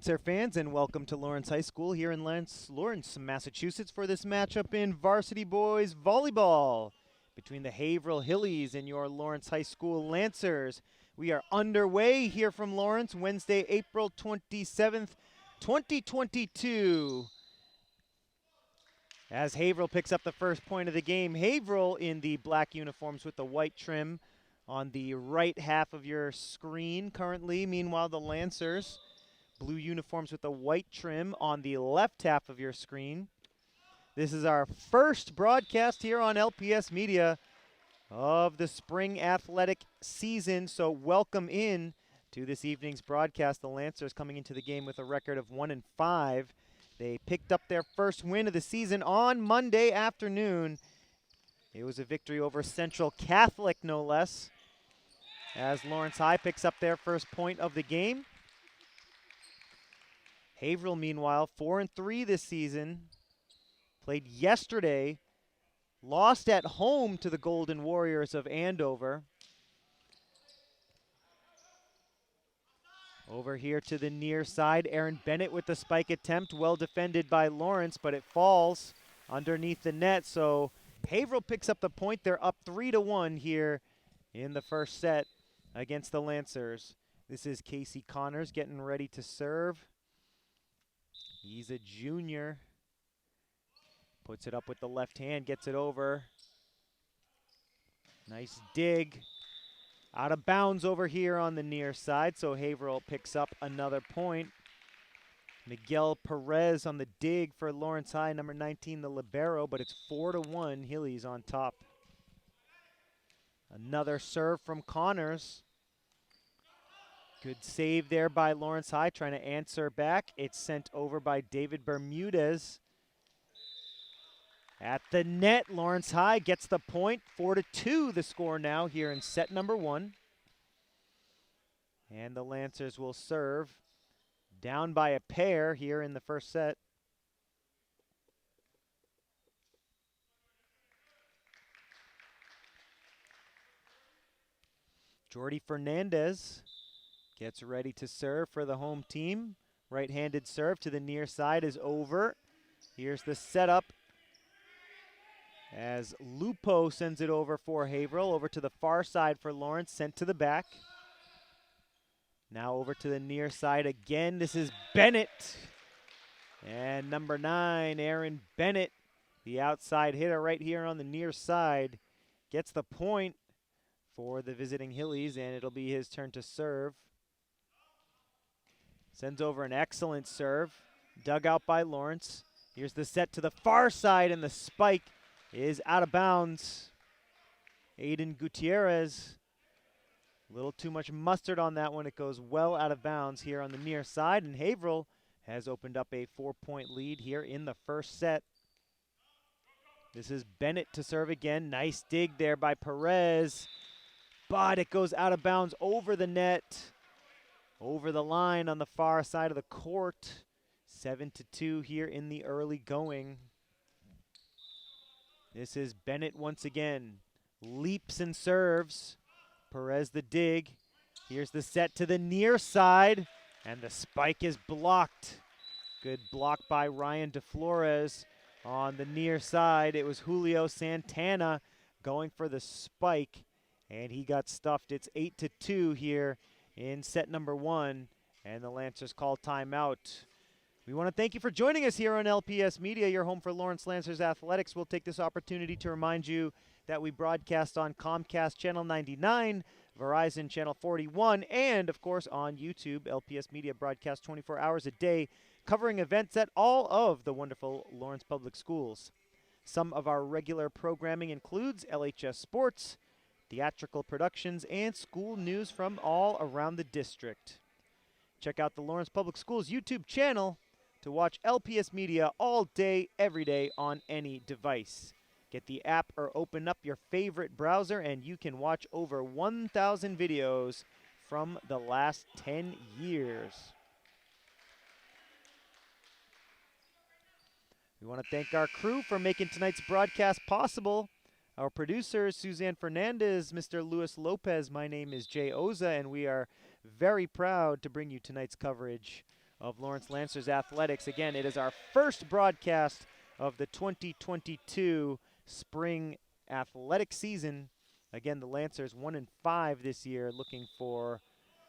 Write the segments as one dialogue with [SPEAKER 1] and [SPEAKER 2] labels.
[SPEAKER 1] Lancer fans, and welcome to Lawrence High School here in Lawrence, Massachusetts for this matchup in varsity boys volleyball between the Haverhill Hillies and your Lawrence High School Lancers. We are underway here from Lawrence, Wednesday, April 27th, 2022. As Haverhill picks up the first point of the game, Haverhill in the black uniforms with the white trim on the right half of your screen currently. Meanwhile, the Lancers, blue uniforms with the white trim on the left half of your screen. This is our first broadcast here on LPS Media of the spring athletic season, so welcome in to this evening's broadcast. The Lancers coming into the game with a record of 1-5. They picked up their first win of the season on Monday afternoon. It was a victory over Central Catholic, no less, as Lawrence High picks up their first point of the game. Haverhill, meanwhile, 4-3 this season. Played yesterday, lost at home to the Golden Warriors of Andover. Over here to the near side, Aaron Bennett with the spike attempt, well defended by Lawrence, but it falls underneath the net. So Haverhill picks up the point. They're up 3-1 here in the first set against the Lancers. This is Casey Connors getting ready to serve. He's a junior. Puts it up with the left hand, gets it over. Nice dig. Out of bounds over here on the near side, so Haverhill picks up another point. Miguel Perez on the dig for Lawrence High, number 19, the libero, but it's 4-1, Hillies on top. Another serve from Connors. Good save there by Lawrence High, trying to answer back. It's sent over by David Bermudez. At the net, Lawrence High gets the point. 4-2 the score now here in set number 1. And the Lancers will serve down by a pair here in the first set. Jordy Fernandez gets ready to serve for the home team. Right-handed serve to the near side is over. Here's the setup as Lupo sends it over for Haverhill. Over to the far side for Lawrence, sent to the back. Now over to the near side again. This is Bennett. And number 9, Aaron Bennett, the outside hitter right here on the near side, gets the point for the visiting Hillies, and it'll be his turn to serve. Sends over an excellent serve, dug out by Lawrence. Here's the set to the far side, and the spike is out of bounds. Aiden Gutierrez, a little too much mustard on that one. It goes well out of bounds here on the near side, and Haverhill has opened up a 4-point lead here in the first set. This is Bennett to serve again. Nice dig there by Perez, but it goes out of bounds over the net, over the line on the far side of the court. 7-2 here in the early going. This is Bennett once again. Leaps and serves. Perez the dig. Here's the set to the near side, and the spike is blocked. Good block by Ryan DeFlores on the near side. It was Julio Santana going for the spike, and he got stuffed. It's 8-2 here in set number 1, and the Lancers call timeout. We want to thank you for joining us here on LPS Media, your home for Lawrence Lancers Athletics. We'll take this opportunity to remind you that we broadcast on Comcast Channel 99, Verizon Channel 41, and, of course, on YouTube. LPS Media broadcasts 24 hours a day, covering events at all of the wonderful Lawrence Public Schools. Some of our regular programming includes LHS Sports, theatrical productions, and school news from all around the district. Check out the Lawrence Public Schools YouTube channel to watch LPS Media all day, every day on any device. Get the app or open up your favorite browser and you can watch over 1,000 videos from the last 10 years. We want to thank our crew for making tonight's broadcast possible. Our producers, Suzanne Fernandez, Mr. Luis Lopez. My name is Jay Oza, and we are very proud to bring you tonight's coverage of Lawrence Lancers Athletics. Again, it is our first broadcast of the 2022 spring athletic season. Again, the Lancers 1-5 this year, looking for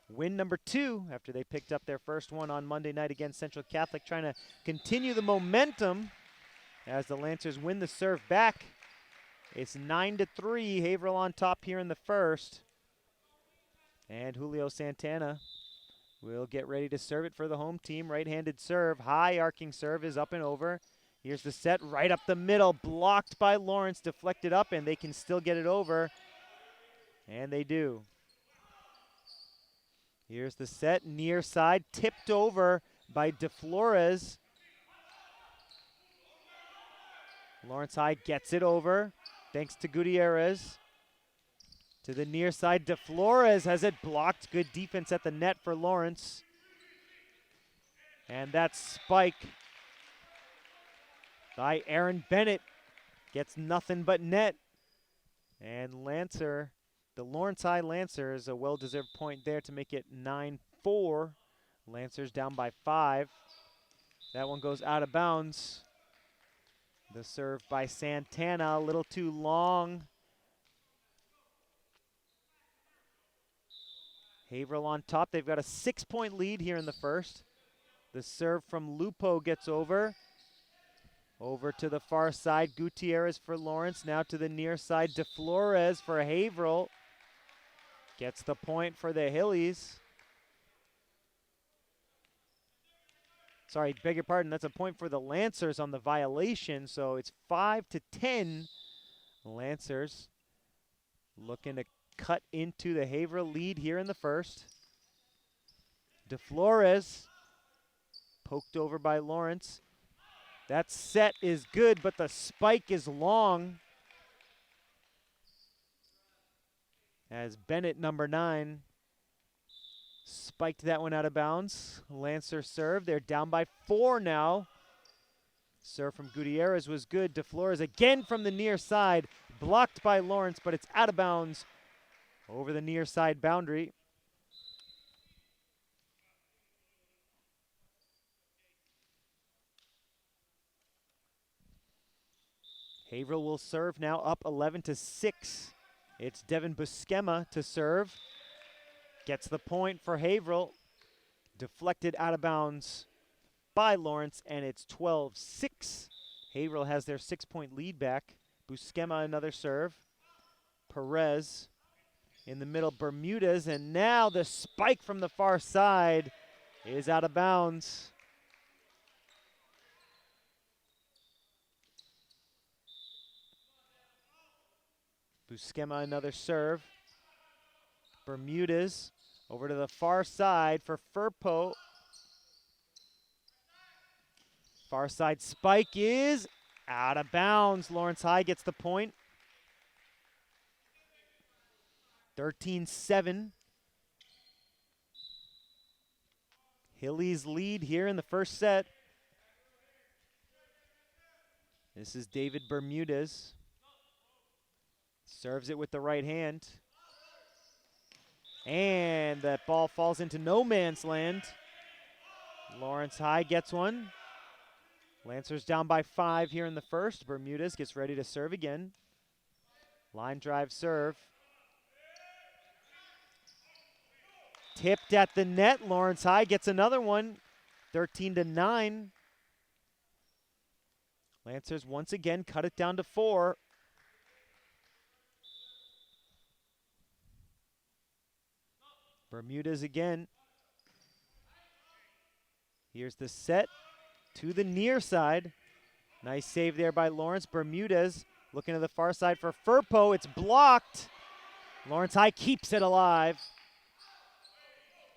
[SPEAKER 1] win number 2 after they picked up their first one on Monday night against Central Catholic, trying to continue the momentum as the Lancers win the serve back. It's 9-3, Haverhill on top here in the first. And Julio Santana will get ready to serve it for the home team. Right-handed serve, high arcing serve is up and over. Here's the set right up the middle, blocked by Lawrence, deflected up, and they can still get it over. And they do. Here's the set, near side, tipped over by DeFlores. Lawrence High gets it over, thanks to Gutierrez. To the near side, DeFlores has it blocked. Good defense at the net for Lawrence. And that spike by Aaron Bennett gets nothing but net. And Lancer, the Lawrence High Lancers, a well-deserved point there to make it 9-4. Lancers down by 5. That one goes out of bounds. The serve by Santana, a little too long. Haverhill on top. They've got a 6-point lead here in the first. The serve from Lupo gets over. Over to the far side, Gutierrez for Lawrence. Now to the near side, DeFlores for Haverhill. Gets the point for the Hillies. Sorry, beg your pardon. That's a point for the Lancers on the violation. So it's 5-10. Lancers looking to cut into the Haverhill lead here in the first. DeFlores poked over by Lawrence. That set is good, but the spike is long. As Bennett, number 9, spiked that one out of bounds. Lancer serve. They're down by 4 now. Serve from Gutierrez was good. DeFlores again from the near side. Blocked by Lawrence, but it's out of bounds over the near side boundary. Haverhill will serve now, up 11-6. It's Devin Buscema to serve. Gets the point for Haverhill. Deflected out of bounds by Lawrence, and it's 12-6. Haverhill has their 6-point lead back. Buscema another serve. Perez in the middle, Bermudez, and now the spike from the far side is out of bounds. Buscema another serve. Bermudez over to the far side for Furpo. Far side spike is out of bounds. Lawrence High gets the point. 13-7. Hillies lead here in the first set. This is David Bermudez. Serves it with the right hand. And that ball falls into no man's land. Lawrence High gets one. Lancers down by 5 here in the first. Bermudez gets ready to serve again. Line drive serve. Tipped at the net. Lawrence High gets another one. 13-9. Lancers once again cut it down to 4. Bermudez again. Here's the set to the near side. Nice save there by Lawrence. Bermudez looking to the far side for Furpo. It's blocked. Lawrence High keeps it alive.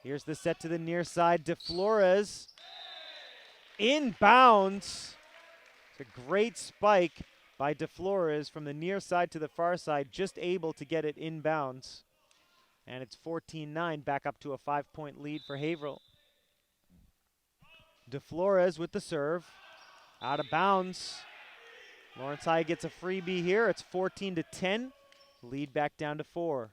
[SPEAKER 1] Here's the set to the near side. DeFlores inbounds. It's a great spike by DeFlores from the near side to the far side, just able to get it inbounds. And it's 14-9, back up to a 5-point lead for Haverhill. DeFlores with the serve. Out of bounds. Lawrence High gets a freebie here. It's 14-10. Lead back down to 4.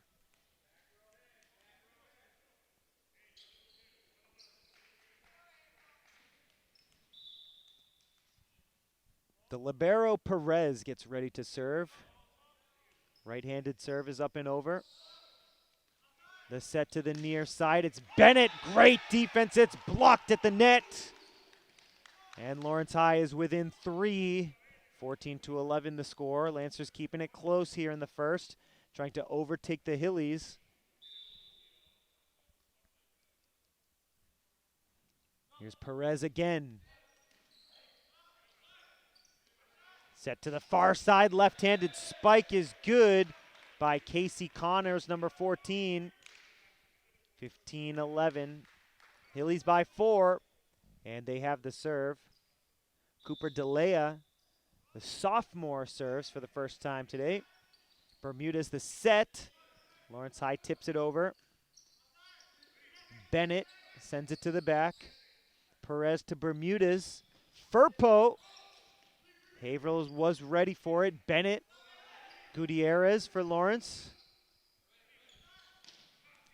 [SPEAKER 1] The libero Perez gets ready to serve. Right-handed serve is up and over. The set to the near side. It's Bennett. Great defense. It's blocked at the net. And Lawrence High is within 3. 14-11 the score. Lancers keeping it close here in the first, trying to overtake the Hillies. Here's Perez again. Set to the far side, left-handed spike is good by Casey Connors, number 14. 15-11. Hillies by 4, and they have the serve. Cooper DeLea, the sophomore, serves for the first time today. Bermuda's the set. Lawrence High tips it over. Bennett sends it to the back. Perez to Bermuda's. Firpo. Haverhill was ready for it. Bennett. Gutierrez for Lawrence.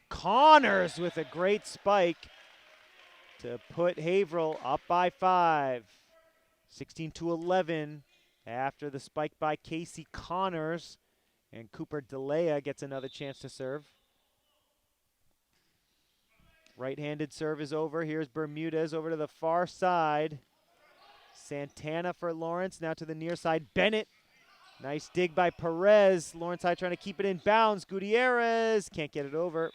[SPEAKER 1] Connors with a great spike to put Haverhill up by 5. 16-11 after the spike by Casey Connors. And Cooper DeLea gets another chance to serve. Right-handed serve is over. Here's Bermudez over to the far side. Santana for Lawrence, now to the near side. Bennett, nice dig by Perez. Lawrence High trying to keep it in bounds. Gutierrez can't get it over.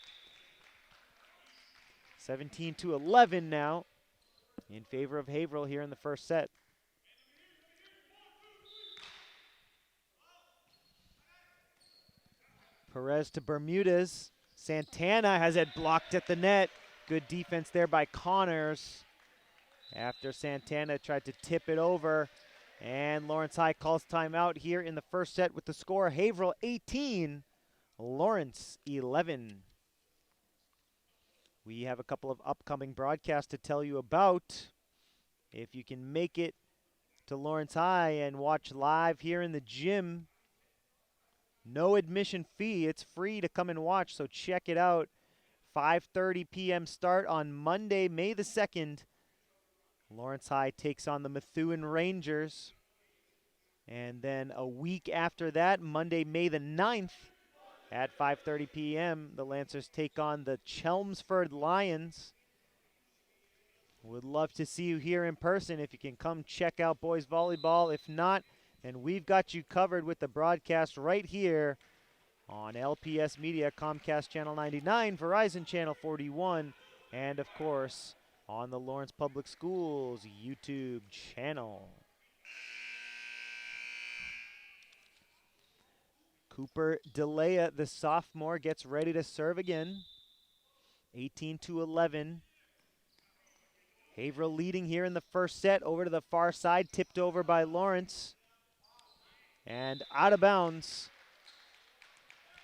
[SPEAKER 1] 17-11 now in favor of Haverhill here in the first set. Perez to Bermudez. Santana has it blocked at the net. Good defense there by Connors. After Santana tried to tip it over. And Lawrence High calls timeout here in the first set with the score Haverhill 18, Lawrence 11. We have a couple of upcoming broadcasts to tell you about. If you can make it to Lawrence High and watch live here in the gym, no admission fee. It's free to come and watch, so check it out. 5:30 p.m. start on Monday, May the 2nd. Lawrence High takes on the Methuen Rangers. And then a week after that, Monday, May the 9th, at 5:30 p.m., the Lancers take on the Chelmsford Lions. Would love to see you here in person if you can come check out boys volleyball. If not, then we've got you covered with the broadcast right here on LPS Media, Comcast Channel 99, Verizon Channel 41, and of course on the Lawrence Public Schools YouTube channel. Cooper DeLea, the sophomore, gets ready to serve again. 18-11. Haverhill leading here in the first set. Over to the far side, tipped over by Lawrence. And out of bounds.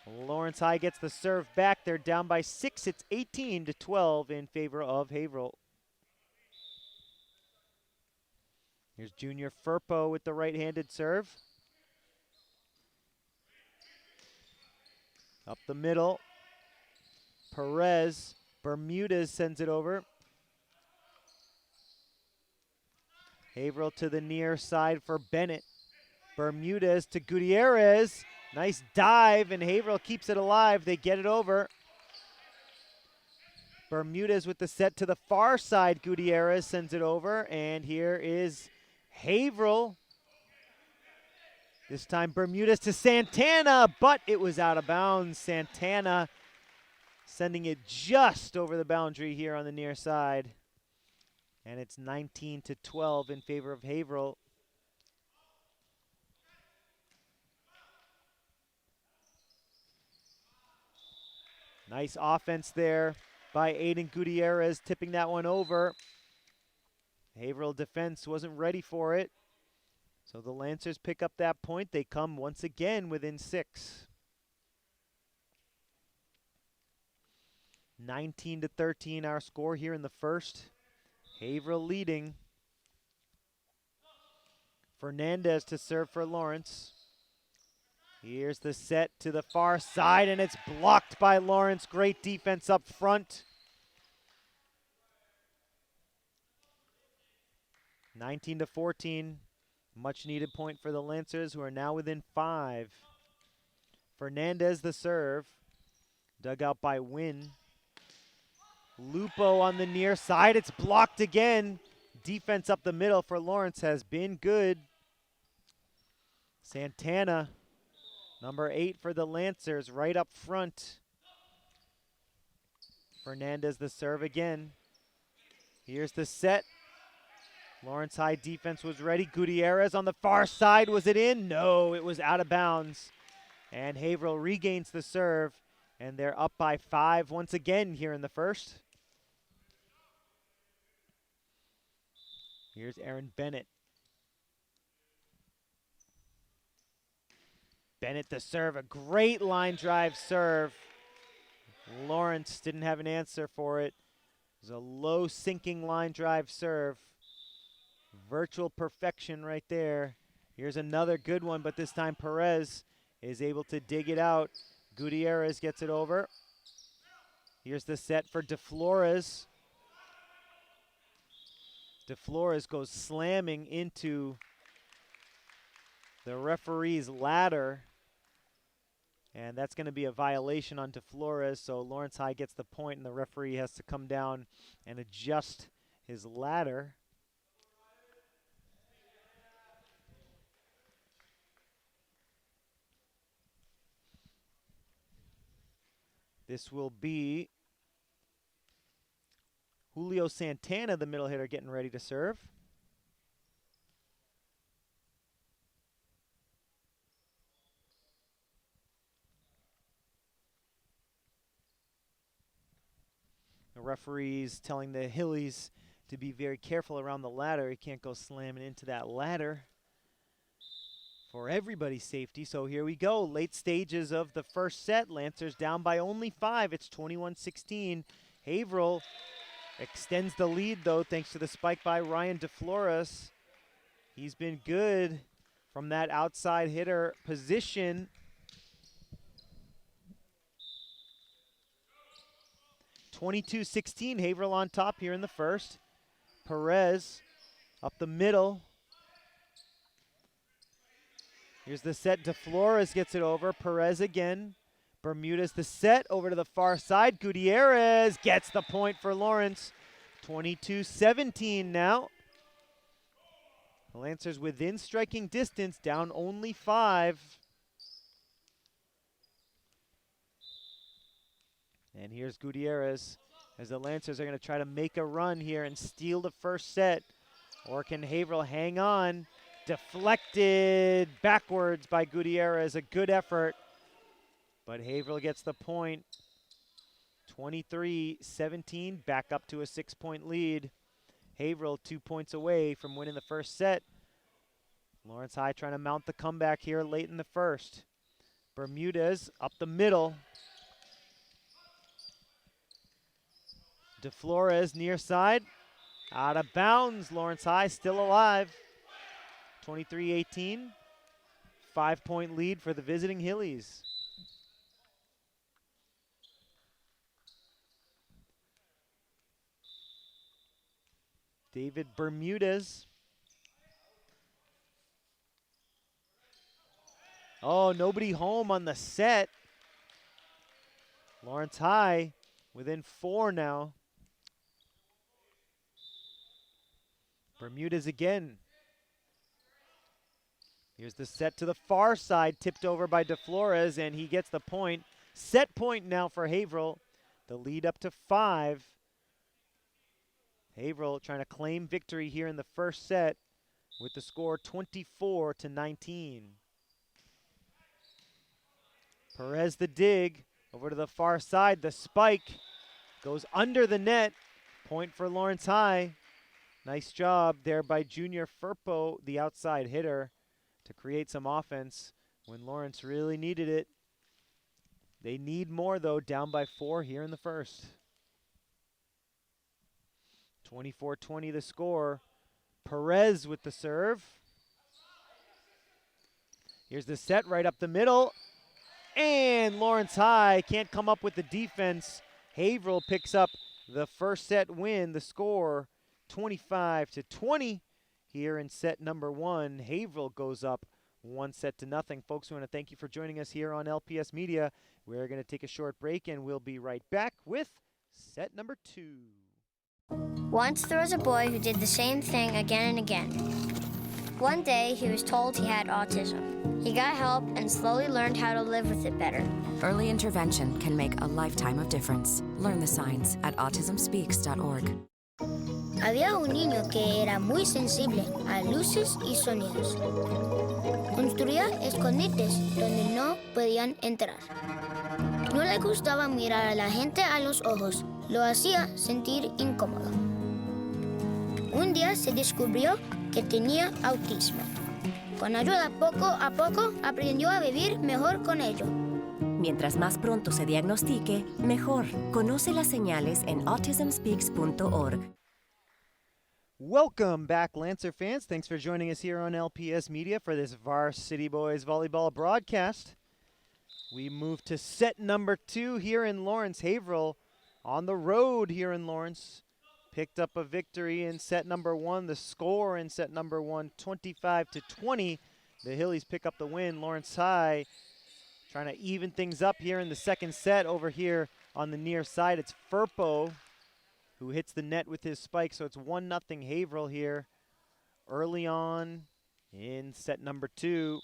[SPEAKER 1] Lawrence High gets the serve back. They're down by 6. It's 18-12 in favor of Haverhill. Here's Junior Firpo with the right-handed serve. Up the middle. Perez. Bermudez sends it over. Haverhill to the near side for Bennett. Bermudez to Gutierrez. Nice dive, and Haverhill keeps it alive. They get it over. Bermudez with the set to the far side. Gutierrez sends it over, and here is Haverhill. This time Bermudez to Santana, but it was out of bounds. Santana sending it just over the boundary here on the near side. And it's 19-12 in favor of Haverhill. Nice offense there by Aiden Gutierrez, tipping that one over. Haverhill defense wasn't ready for it. So the Lancers pick up that point. They come once again within 6. 19-13 our score here in the first. Haverhill leading. Fernandez to serve for Lawrence. Here's the set to the far side, and it's blocked by Lawrence. Great defense up front. 19-14. Much needed point for the Lancers, who are now within 5. Fernandez the serve. Dug out by Wynn. Lupo on the near side. It's blocked again. Defense up the middle for Lawrence has been good. Santana, number 8 for the Lancers, right up front. Fernandez the serve again. Here's the set. Lawrence High defense was ready. Gutierrez on the far side. Was it in? No, it was out of bounds. And Haverhill regains the serve, and they're up by 5 once again here in the first. Here's Aaron Bennett. Bennett the serve, a great line drive serve. Lawrence didn't have an answer for it. It was a low sinking line drive serve. Virtual perfection right there. Here's another good one, but this time Perez is able to dig it out. Gutierrez gets it over. Here's the set for DeFlores. DeFlores goes slamming into the referee's ladder. And that's going to be a violation on DeFlores, so Lawrence High gets the point, and the referee has to come down and adjust his ladder. This will be Julio Santana, the middle hitter, getting ready to serve. The referee's telling the Hillies to be very careful around the ladder. He can't go slamming into that ladder for everybody's safety. So here we go, late stages of the first set. Lancers down by only 5. It's 21-16. Haverhill extends the lead, though, thanks to the spike by Ryan DeFlores. He's been good from that outside hitter position. 22-16, Haverhill on top here in the first. Perez up the middle. Here's the set. DeFlores gets it over. Perez again. Bermudez the set over to the far side. Gutierrez gets the point for Lawrence. 22-17 now. The Lancers within striking distance, down only 5. And here's Gutierrez as the Lancers are going to try to make a run here and steal the first set. Or can Haverhill hang on? Deflected backwards by Gutierrez. A good effort. But Haverhill gets the point. 23-17, back up to a 6-point lead. Haverhill 2 points away from winning the first set. Lawrence High trying to mount the comeback here late in the first. Bermudez up the middle. DeFlores near side. Out of bounds. Lawrence High still alive. 23-18. 5-point lead for the visiting Hillies. David Bermudez. Oh, nobody home on the set. Lawrence High within 4 now. Bermudez again. Here's the set to the far side, tipped over by DeFlores, and he gets the point. Set point now for Haverhill. The lead up to 5. Haverhill trying to claim victory here in the first set with the score 24-19. Perez the dig over to the far side. The spike goes under the net. Point for Lawrence High. Nice job there by Junior Firpo, the outside hitter, to create some offense when Lawrence really needed it. They need more, though, down by 4 here in the first. 24-20 the score. Perez with the serve. Here's the set right up the middle. And Lawrence High can't come up with the defense. Haverhill picks up the first set win. The score 25-20 here here in set number 1. Haverhill goes up 1-0. Folks, we want to thank you for joining us here on LPS Media. We're going to take a short break and we'll be right back with set number 2.
[SPEAKER 2] Once there was a boy who did the same thing again and again. One day, he was told he had autism. He got help and slowly learned how to live with it better.
[SPEAKER 3] Early intervention can make a lifetime of difference. Learn the signs at autismspeaks.org.
[SPEAKER 2] Había un niño que era muy sensible a luces y sonidos. Construía escondites donde no podían entrar. No le gustaba mirar a la gente a los ojos. Lo hacía sentir incómodo. Un día se descubrió que tenía autismo. Con ayuda, poco a poco, aprendió a vivir mejor con ello.
[SPEAKER 4] Mientras más pronto se diagnostique, mejor. Conoce las señales en autismspeaks.org.
[SPEAKER 1] Welcome back, Lancer fans. Thanks for joining us here on LPS Media for this Varsity Boys volleyball broadcast. We move to set number 2 here in Lawrence. Haverhill on the road here in Lawrence. Picked up a victory in set number 1. The score in set number 1, 25-20. The Hillies pick up the win. Lawrence High trying to even things up here in the second set. Over here on the near side, it's Firpo who hits the net with his spike. So it's 1-0 Haverhill here early on in set number 2.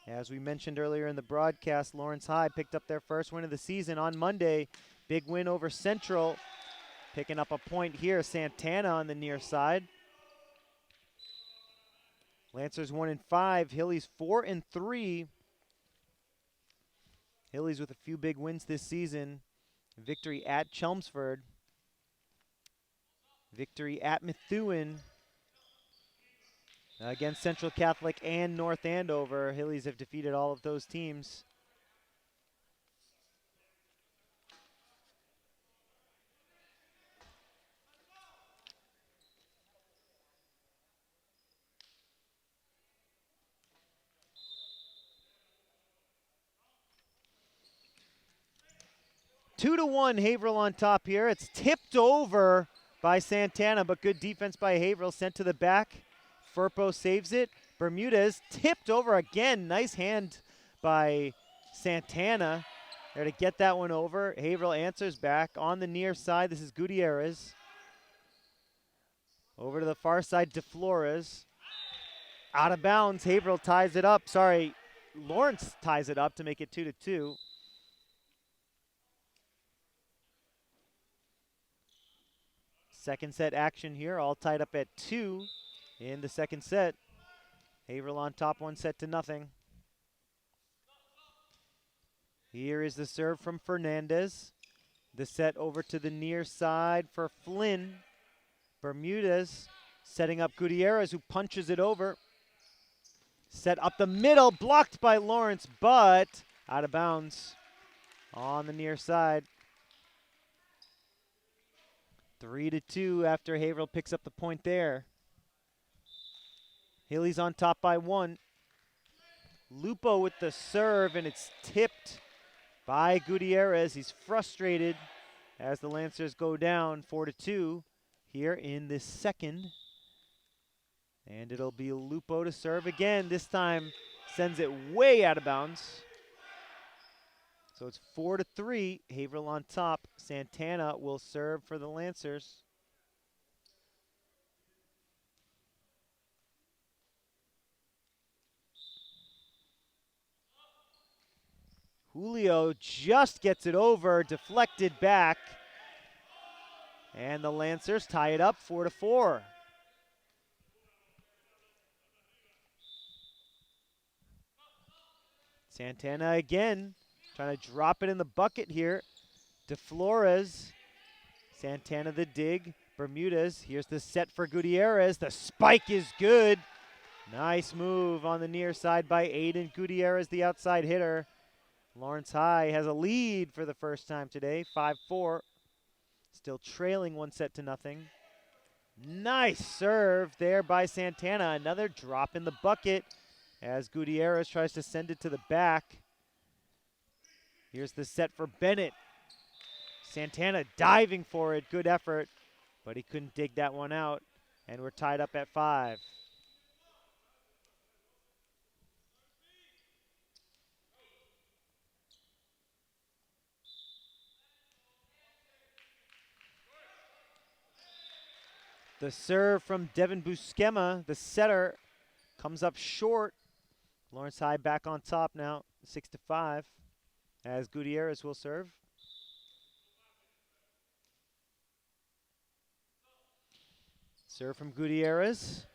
[SPEAKER 1] As we mentioned earlier in the broadcast, Lawrence High picked up their first win of the season on Monday. Big win over Central. Picking up a point here, Santana on the near side. Lancers 1-5, Hillies 4-3. Hillies with a few big wins this season. Victory at Chelmsford. Victory at Methuen. Against Central Catholic and North Andover. Hillies have defeated all of those teams. Two to 1, Haverhill on top here. It's tipped over by Santana, but good defense by Haverhill. Sent to the back. Firpo saves it. Bermudez tipped over again. Nice hand by Santana there to get that one over. Haverhill answers back on the near side. This is Gutierrez. Over to the far side, DeFlores. Out of bounds. Haverhill ties it up. Sorry, Lawrence ties it up to make it 2-2. Second set action here, all tied up at 2 in the second set. Haverhill on top 1-0. Here is the serve from Fernandez. The set over to the near side for Flynn. Bermudez setting up Gutierrez, who punches it over. Set up the middle, blocked by Lawrence, but out of bounds on the near side. 3-2 after Haverhill picks up the point there. Hillies on top by 1. Lupo with the serve, and it's tipped by Gutierrez. He's frustrated as the Lancers go down 4-2 here in this second. And it'll be Lupo to serve again. This time sends it way out of bounds. So it's 4-3, Haverhill on top. Santana will serve for the Lancers. Julio just gets it over, deflected back. And the Lancers tie it up 4-4. Santana again. Trying to drop it in the bucket here. DeFlores. Santana the dig. Bermudez. Here's the set for Gutierrez. The spike is good. Nice move on the near side by Aiden Gutierrez, the outside hitter. Lawrence High has a lead for the first time today, 5-4. Still trailing 1-0. Nice serve there by Santana. Another drop in the bucket as Gutierrez tries to send it to the back. Here's the set for Bennett. Santana diving for it, good effort, but he couldn't dig that one out. And we're tied up at 5. The serve from Devin Buscema, the setter, comes up short. Lawrence High back on top now, 6-5, as Gutierrez will serve. Serve from Gutierrez.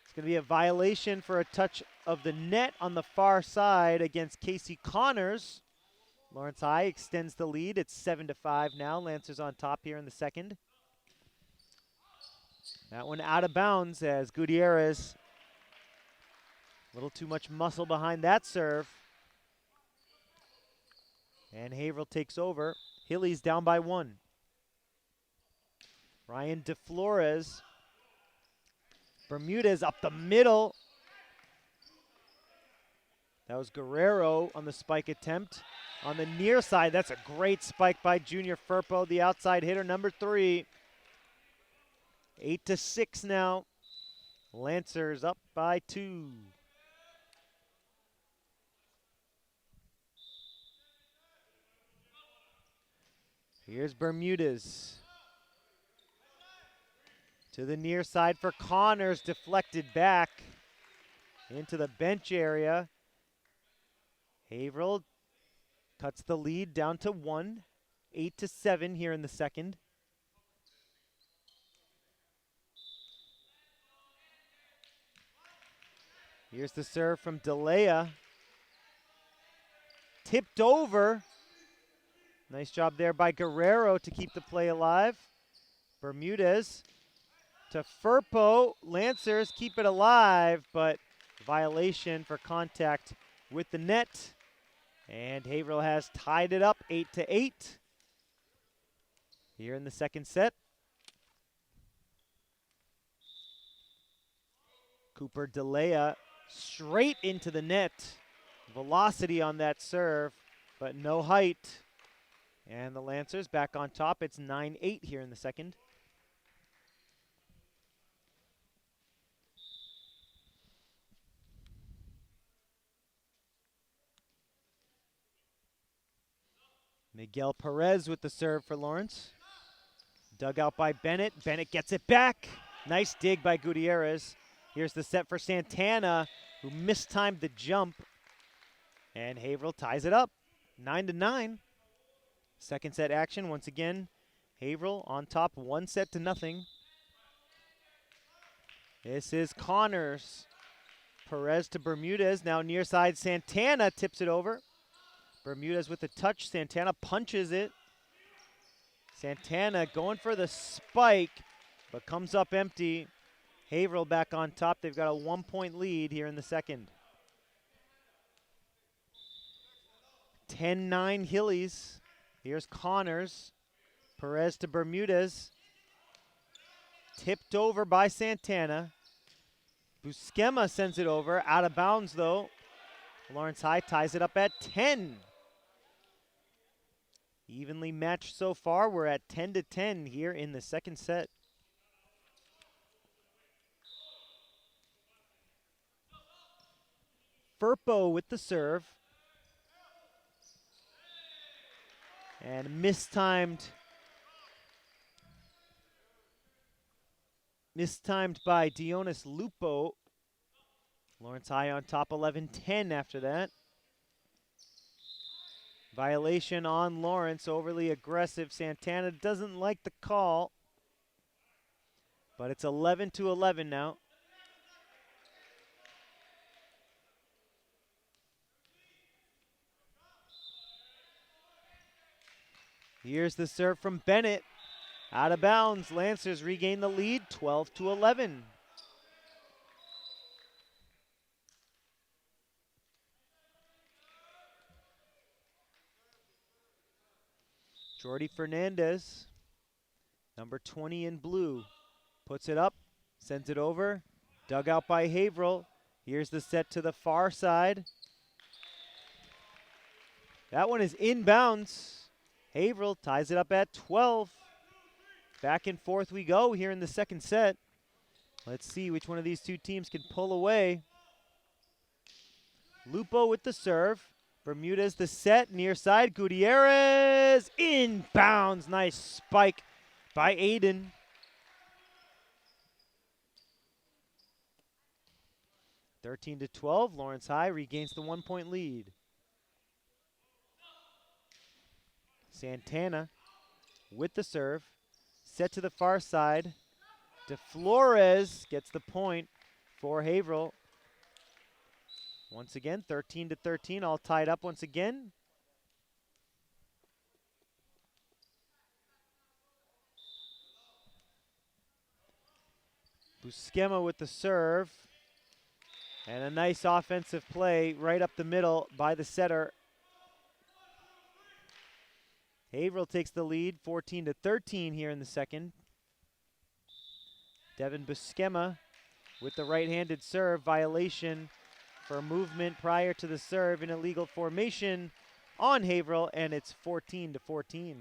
[SPEAKER 1] It's going to be a violation for a touch of the net on the far side against Casey Connors. Lawrence High extends the lead. It's 7-5 now. Lancers on top here in the second. That one out of bounds as Gutierrez, a little too much muscle behind that serve. And Haverhill takes over. Hilly's down by 1. Ryan DeFlores. Bermudez up the middle. That was Guerrero on the spike attempt. On the near side, that's a great spike by Junior Firpo, the outside hitter, number 3. 8-6 now. Lancers up by 2. Here's Bermudez. To the near side for Connors, deflected back into the bench area. Haverhill cuts the lead down to 1, 8-7 here in the second. Here's the serve from DeLea. Tipped over. Nice job there by Guerrero to keep the play alive. Bermudez to Firpo. Lancers keep it alive, but violation for contact with the net. And Haverhill has tied it up 8-8 here in the second set. Cooper DeLea straight into the net. Velocity on that serve, but no height. And the Lancers back on top. It's 9-8 here in the second. Miguel Perez with the serve for Lawrence. Dug out by Bennett. Bennett gets it back. Nice dig by Gutierrez. Here's the set for Santana, who mistimed the jump. And Haverhill ties it up, 9-9. Second set action, once again, Haverhill on top, 1-0. This is Connors. Perez to Bermudez, now near side Santana tips it over. Bermudez with the touch, Santana punches it. Santana going for the spike, but comes up empty. Haverhill back on top. They've got a 1-point lead here in the second. 10-9 Hillies. Here's Connors. Perez to Bermudez. Tipped over by Santana. Buscema sends it over. Out of bounds, though. Lawrence High ties it up at 10. Evenly matched so far. We're at 10-10 here in the second set. Firpo with the serve. And mistimed by Dionis Lupo. Lawrence High on top, 11-10 after that. Violation on Lawrence, overly aggressive. Santana doesn't like the call, but it's 11-11 now. Here's the serve from Bennett. Out of bounds. Lancers regain the lead, 12-11. Jordy Fernandez, number 20 in blue, puts it up, sends it over. Dug out by Haverhill. Here's the set to the far side. That one is inbounds. Haverhill ties it up at 12. Back and forth we go here in the second set. Let's see which one of these two teams can pull away. Lupo with the serve. Bermudez the set, near side. Gutierrez inbounds. Nice spike by Aiden. (13-12). Lawrence High regains the 1-point lead. Santana with the serve. Set to the far side. DeFlores gets the point for Haverhill. Once again, 13-13, all tied up once again. Busquema with the serve. And a nice offensive play right up the middle by the setter. Haverhill takes the lead, 14-13 here in the second. Devin Busquema with the right-handed serve, violation for movement prior to the serve in illegal formation on Haverhill, and it's 14-14.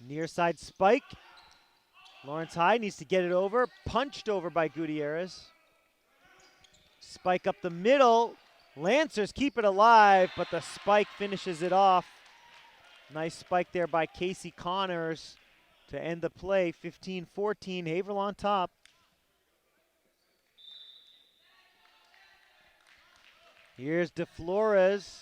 [SPEAKER 1] Near side spike. Lawrence High needs to get it over. Punched over by Gutierrez. Spike up the middle. Lancers keep it alive, but the spike finishes it off. Nice spike there by Casey Connors to end the play. 15-14, Haverhill on top. Here's DeFlores.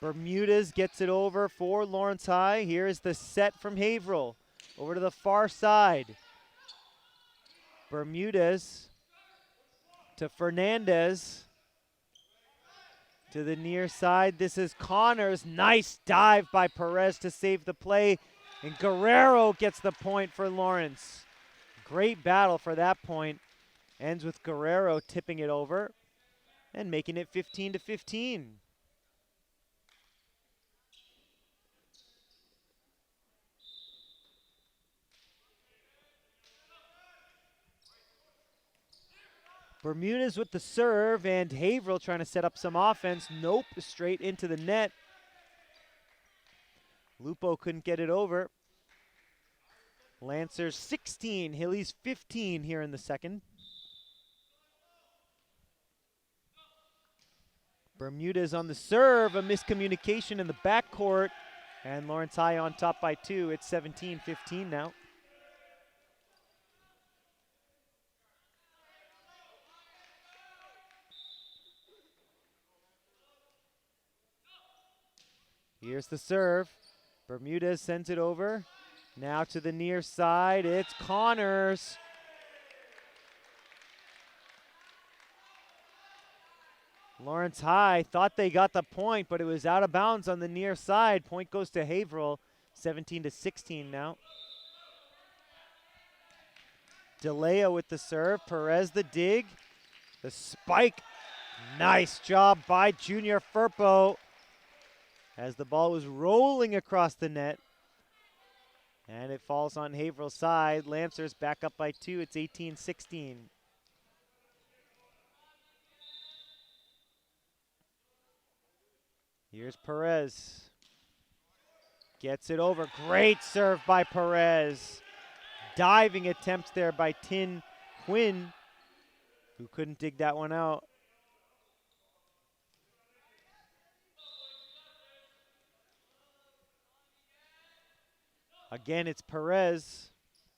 [SPEAKER 1] Bermudez gets it over for Lawrence High. Here's the set from Haverhill. Over to the far side. Bermudez to Fernandez. To the near side. This is Connors. Nice dive by Perez to save the play. And Guerrero gets the point for Lawrence. Great battle for that point. Ends with Guerrero tipping it over and making it 15-15. Bermudez with the serve, and Haverhill trying to set up some offense. Nope, straight into the net. Lupo couldn't get it over. Lancers 16, Hillies 15 here in the second. Bermudez on the serve, a miscommunication in the backcourt, and Lawrence High on top by 2. It's 17-15 now. Here's the serve. Bermudez sends it over. Now to the near side. It's Connors. Lawrence High thought they got the point, but it was out of bounds on the near side. Point goes to Haverhill. 17-16 now. DeLeo with the serve. Perez the dig. The spike. Nice job by Junior Firpo as the ball was rolling across the net. And it falls on Haverhill's side. Lancers back up by 2. It's 18-16. Here's Perez. Gets it over. Great serve by Perez. Diving attempts there by Tin Quinn, who couldn't dig that one out. Again, it's Perez.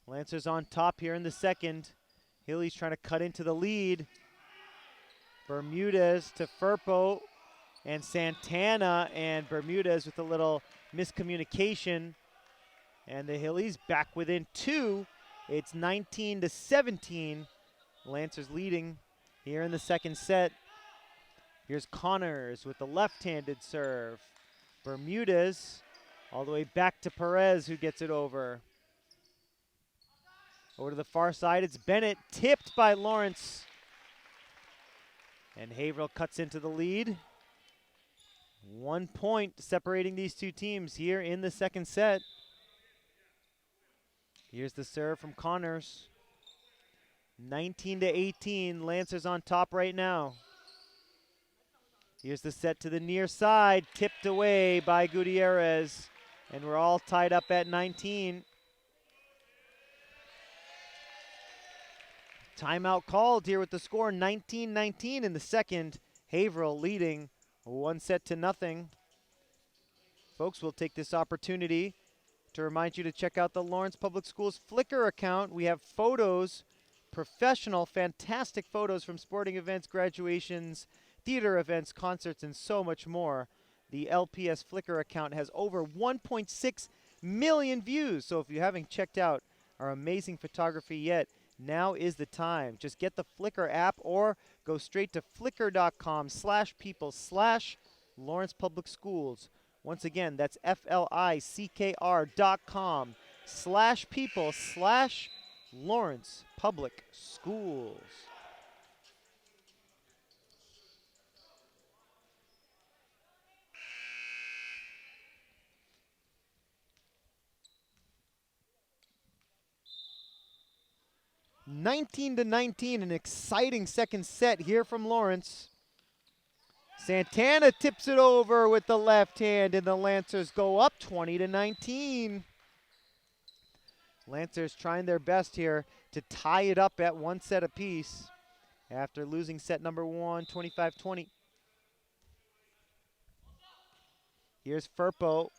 [SPEAKER 1] Lancers on top here in the second. Hilly's trying to cut into the lead. Bermudez to Firpo and Santana, and Bermudez with a little miscommunication. And the Hillies back within 2. It's 19-17. Lancers leading here in the second set. Here's Connors with the left-handed serve. Bermudez all the way back to Perez, who gets it over. Over to the far side, it's Bennett, tipped by Lawrence. And Haverhill cuts into the lead. 1 point separating these two teams here in the second set. Here's the serve from Connors. 19-18, Lancers on top right now. Here's the set to the near side, tipped away by Gutierrez, and we're all tied up at 19. Timeout called here with the score 19-19 in the second. Haverhill leading 1-0. Folks, we'll take this opportunity to remind you to check out the Lawrence Public Schools Flickr account. We have photos, professional, fantastic photos from sporting events, graduations, theater events, concerts, and so much more. The LPS Flickr account has over 1.6 million views. So if you haven't checked out our amazing photography yet, now is the time. Just get the Flickr app or go straight to flickr.com/people/Lawrence Public Schools. Once again, that's FLICKR.com/people/Lawrence Public Schools. (19-19), an exciting second set here from Lawrence. Santana tips it over with the left hand, and the Lancers go up 20-19. Lancers trying their best here to tie it up at 1 set apiece after losing set number 1, 25-20. Here's Firpo.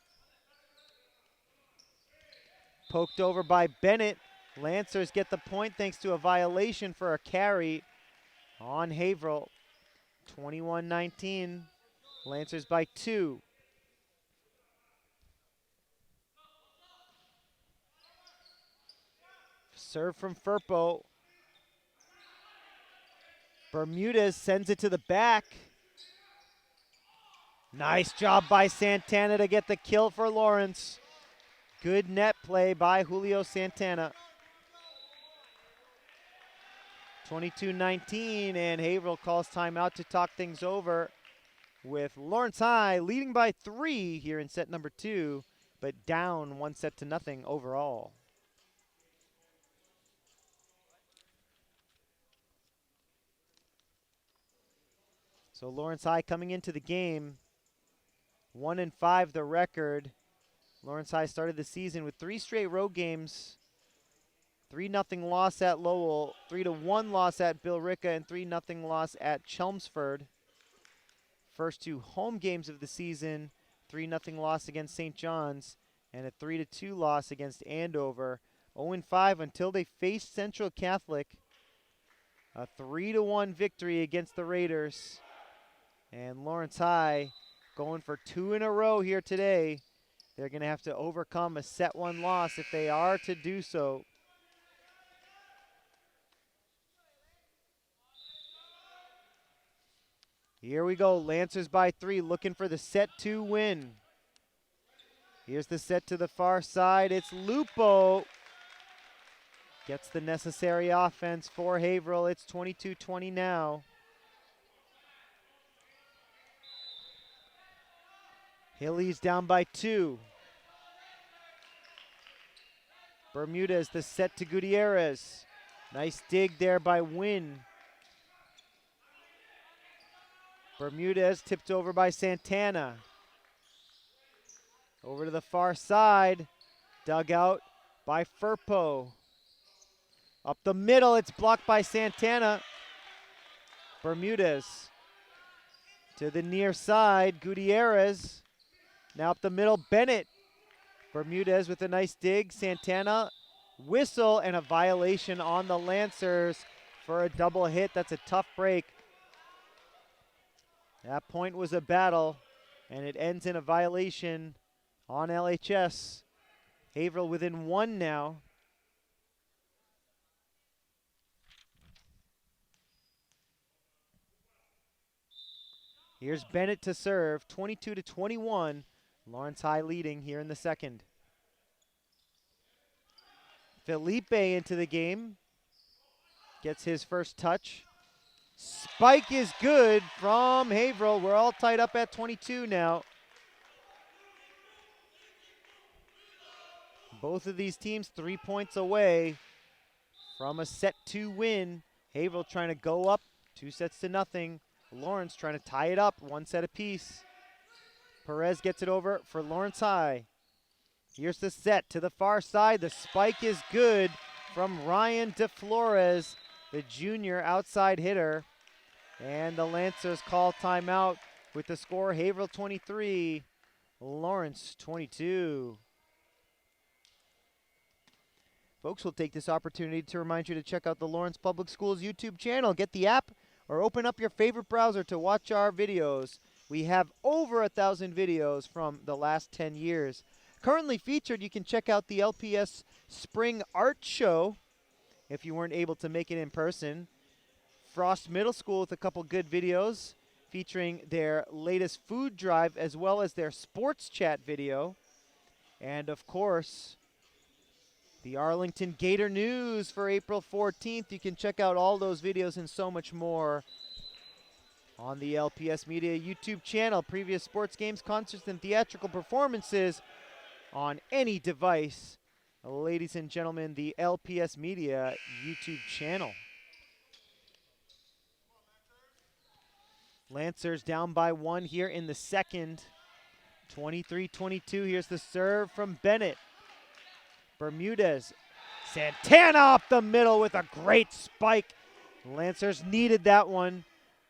[SPEAKER 1] Poked over by Bennett. Lancers get the point thanks to a violation for a carry on Haverhill. 21-19. Lancers by 2. Serve from Firpo. Bermudez sends it to the back. Nice job by Santana to get the kill for Lawrence. Good net play by Julio Santana. 22-19, and Haverhill calls timeout to talk things over with Lawrence High leading by 3 here in set number 2, but down 1-0 overall. So Lawrence High coming into the game, 1-5 the record. Lawrence High started the season with 3 straight road games. 3-0 loss at Lowell, 3-1 loss at Billerica, and 3-0 loss at Chelmsford. First 2 home games of the season, 3-0 loss against St. John's, and a 3-2 loss against Andover. 0-5 until they faced Central Catholic. A 3-1 victory against the Raiders. And Lawrence High going for 2 in a row here today. They're going to have to overcome a set 1 loss if they are to do so. Here we go, Lancers by 3, looking for the set 2 win. Here's the set to the far side, it's Lupo. Gets the necessary offense for Haverhill, it's 22-20 now. Hilly's down by 2. Bermudez, the set to Gutierrez. Nice dig there by Wynn. Bermudez tipped over by Santana. Over to the far side. Dug out by Firpo. Up the middle, it's blocked by Santana. Bermudez to the near side, Gutierrez. Now up the middle, Bennett. Bermudez with a nice dig. Santana, whistle, and a violation on the Lancers for a double hit. That's a tough break. That point was a battle, and it ends in a violation on LHS. Haverhill within 1 now. Here's Bennett to serve, 22-21. Lawrence High leading here in the second. Felipe into the game. Gets his first touch. Spike is good from Haverhill. We're all tied up at 22 now. Both of these teams 3 points away from a set 2 win. Haverhill trying to go up 2-0. Lawrence trying to tie it up 1 set apiece. Perez gets it over for Lawrence High. Here's the set to the far side. The spike is good from Ryan DeFlores, the junior outside hitter. And the Lancers call timeout with the score Haverhill 23, Lawrence 22. Folks, we'll take this opportunity to remind you to check out the Lawrence Public Schools YouTube channel. Get the app or open up your favorite browser to watch our videos. We have over 1,000 videos from the last 10 years. Currently featured, you can check out the LPS Spring Art Show if you weren't able to make it in person. Frost Middle School with a couple good videos featuring their latest food drive as well as their sports chat video. And of course, the Arlington Gator News for April 14th. You can check out all those videos and so much more on the LPS Media YouTube channel. Previous sports games, concerts, and theatrical performances on any device. Ladies and gentlemen, the LPS Media YouTube channel. Lancers down by 1 here in the second. 23-22. Here's the serve from Bennett. Bermudez. Santana up the middle with a great spike. Lancers needed that one.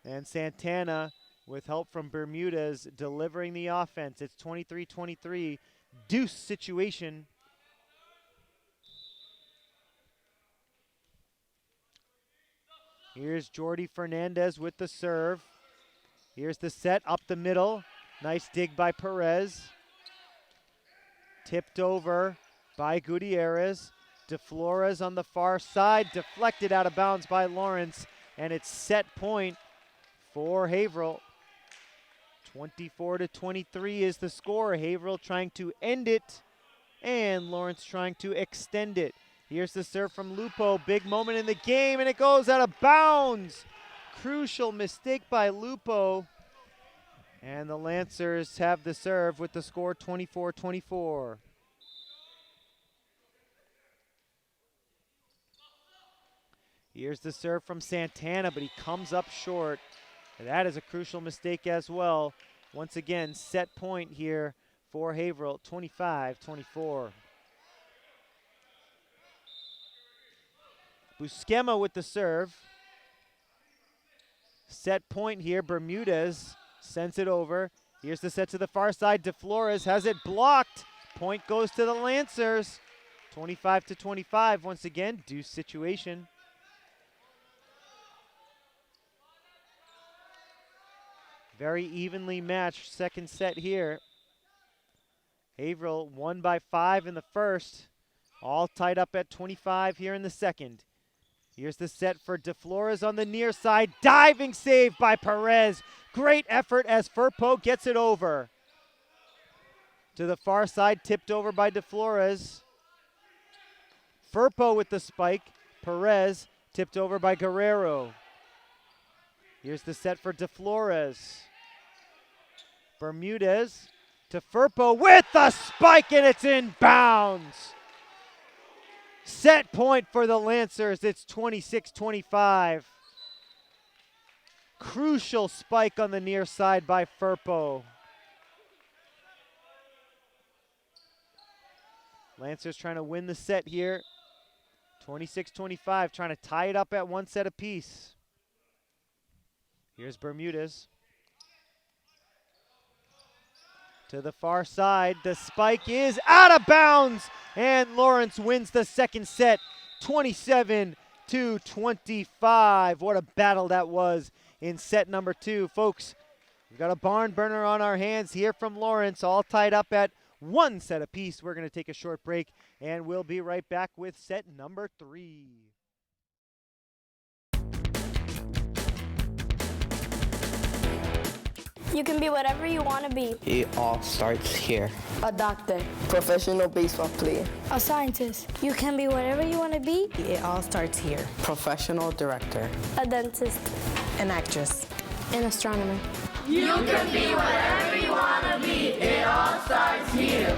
[SPEAKER 1] And Santana, with help from Bermudez, delivering the offense. It's 23-23. Deuce situation. Here's Jordy Fernandez with the serve. Here's the set up the middle. Nice dig by Perez. Tipped over by Gutierrez. DeFlores on the far side. Deflected out of bounds by Lawrence. And it's set point for Haverhill. 24-23 is the score. Haverhill trying to end it. And Lawrence trying to extend it. Here's the serve from Lupo. Big moment in the game. And it goes out of bounds. Crucial mistake by Lupo. And the Lancers have the serve with the score 24-24. Here's the serve from Santana, but he comes up short. And that is a crucial mistake as well. Once again, set point here for Haverhill, 25-24. Busquema with the serve. Set point here, Bermudez sends it over. Here's the set to the far side. DeFlores has it blocked. Point goes to the Lancers. 25-25 once again, deuce situation. Very evenly matched second set here. Haverhill won by 5 in the first. All tied up at 25 here in the second. Here's the set for DeFlores on the near side. Diving save by Perez. Great effort as Firpo gets it over. To the far side, tipped over by DeFlores. Firpo with the spike. Perez tipped over by Guerrero. Here's the set for DeFlores. Bermudez to Firpo with the spike, and it's in bounds. Set point for the Lancers. It's 26-25. Crucial spike on the near side by Firpo. Lancers trying to win the set here. 26-25, trying to tie it up at 1 set apiece. Here's Bermudez. To the far side, the spike is out of bounds, and Lawrence wins the second set, 27-25. What a battle that was in set number 2. Folks, we've got a barn burner on our hands here from Lawrence, all tied up at 1 set apiece. We're going to take a short break, and we'll be right back with set number 3.
[SPEAKER 5] You can be whatever you want to be.
[SPEAKER 6] It all starts here.
[SPEAKER 7] A doctor.
[SPEAKER 6] Professional baseball player.
[SPEAKER 5] A scientist. You can be whatever you want to be.
[SPEAKER 7] It all starts here.
[SPEAKER 6] Professional director.
[SPEAKER 5] A dentist.
[SPEAKER 7] An actress.
[SPEAKER 5] An astronomer.
[SPEAKER 8] You can be whatever you want to be. It all starts here.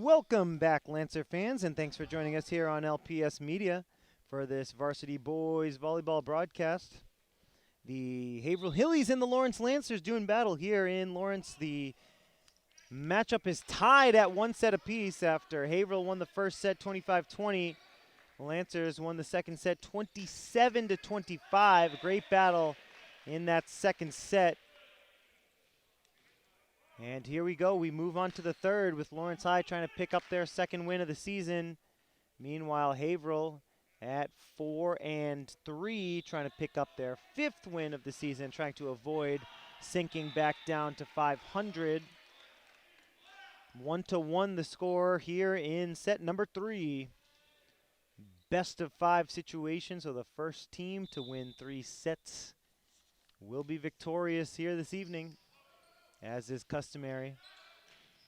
[SPEAKER 1] Welcome back, Lancer fans, and thanks for joining us here on LPS Media for this Varsity Boys Volleyball broadcast. The Haverhill Hillies and the Lawrence Lancers doing battle here in Lawrence. The matchup is tied at 1 set apiece after Haverhill won the first set 25-20. The Lancers won the second set 27-25. Great battle in that second set. And here we go. We move on to the third with Lawrence High trying to pick up their second win of the season. Meanwhile, Haverhill at 4-3 trying to pick up their fifth win of the season, trying to avoid sinking back down to 500. 1-1 the score here in set number 3. Best of 5 situation, so the first team to win 3 sets will be victorious here this evening, as is customary.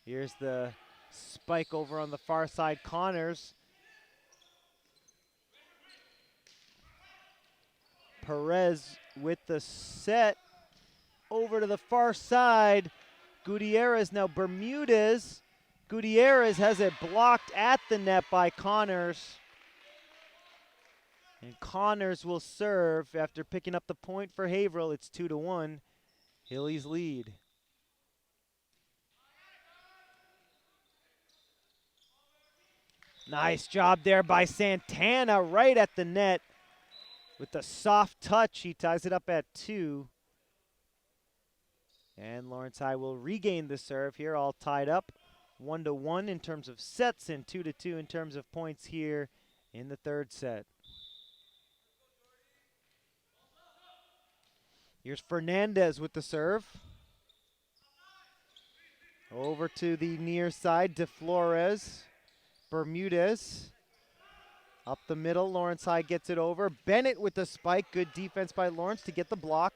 [SPEAKER 1] Here's the spike over on the far side, Connors. Perez with the set over to the far side. Gutierrez now Bermudez. Gutierrez has it blocked at the net by Connors. And Connors will serve after picking up the point for Haverhill. It's 2-1. Hillies lead. Nice job there by Santana right at the net. With the soft touch, he ties it up at 2. And Lawrence High will regain the serve here, all tied up. 1-1 in terms of sets and 2-2 in terms of points here in the third set. Here's Fernandez with the serve. Over to the near side, De Flores. Bermudez. Up the middle, Lawrence High gets it over. Bennett with the spike. Good defense by Lawrence to get the block.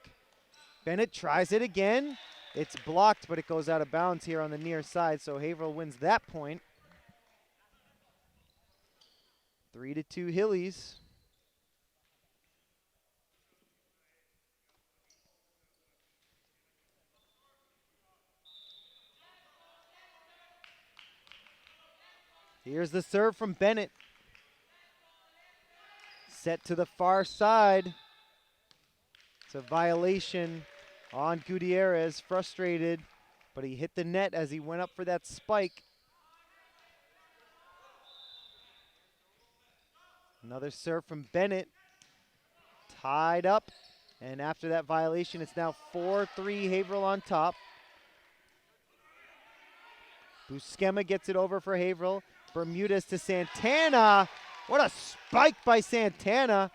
[SPEAKER 1] Bennett tries it again. It's blocked, but it goes out of bounds here on the near side, so Haverhill wins that point. 3-2 Hillies. Here's the serve from Bennett. Set to the far side. It's a violation on Gutierrez, frustrated, but he hit the net as he went up for that spike. Another serve from Bennett. Tied up, and after that violation, it's now 4-3 Haverhill on top. Buscema gets it over for Haverhill. Bermudez to Santana. What a spike by Santana.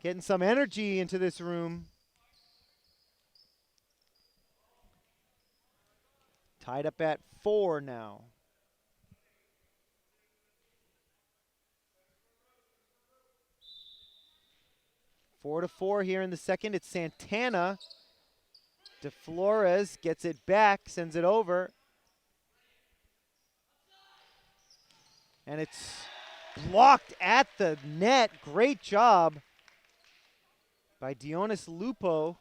[SPEAKER 1] Getting some energy into this room. Tied up at 4 now. Four to 4 here in the second. It's Santana. De Flores gets it back, sends it over. And it's blocked at the net. Great job by Dionis Lupo.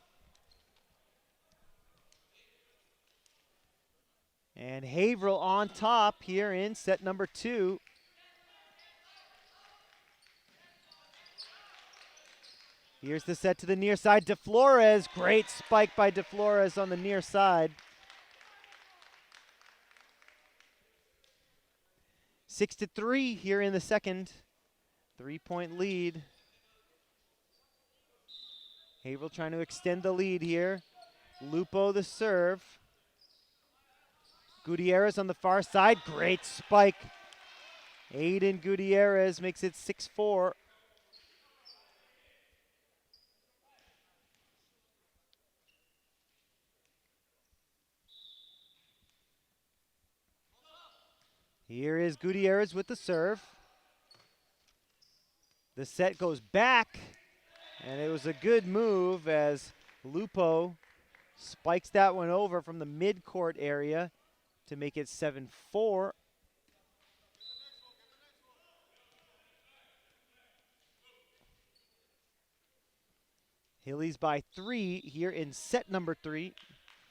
[SPEAKER 1] And Haverhill on top here in set number 2. Here's the set to the near side. De Flores, great spike by De Flores on the near side. 6-3 here in the second. 3-point lead. Haverhill trying to extend the lead here. Lupo the serve. Gutierrez on the far side, great spike. Aiden Gutierrez makes it 6-4. Here is Gutierrez with the serve. The set goes back, and it was a good move as Lupo spikes that one over from the mid-court area to make it 7-4. Hillies by 3 here in set number 3.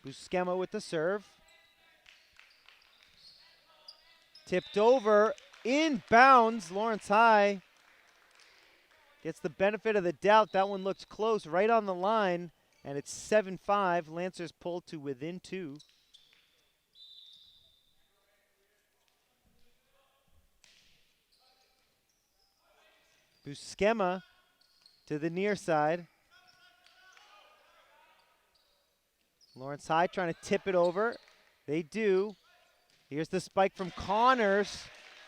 [SPEAKER 1] Buscema with the serve. Tipped over, inbounds. Lawrence High gets the benefit of the doubt. That one looked close, right on the line, and it's 7-5. Lancers pulled to within 2. Buscema to the near side. Lawrence High trying to tip it over. They do. Here's the spike from Connors,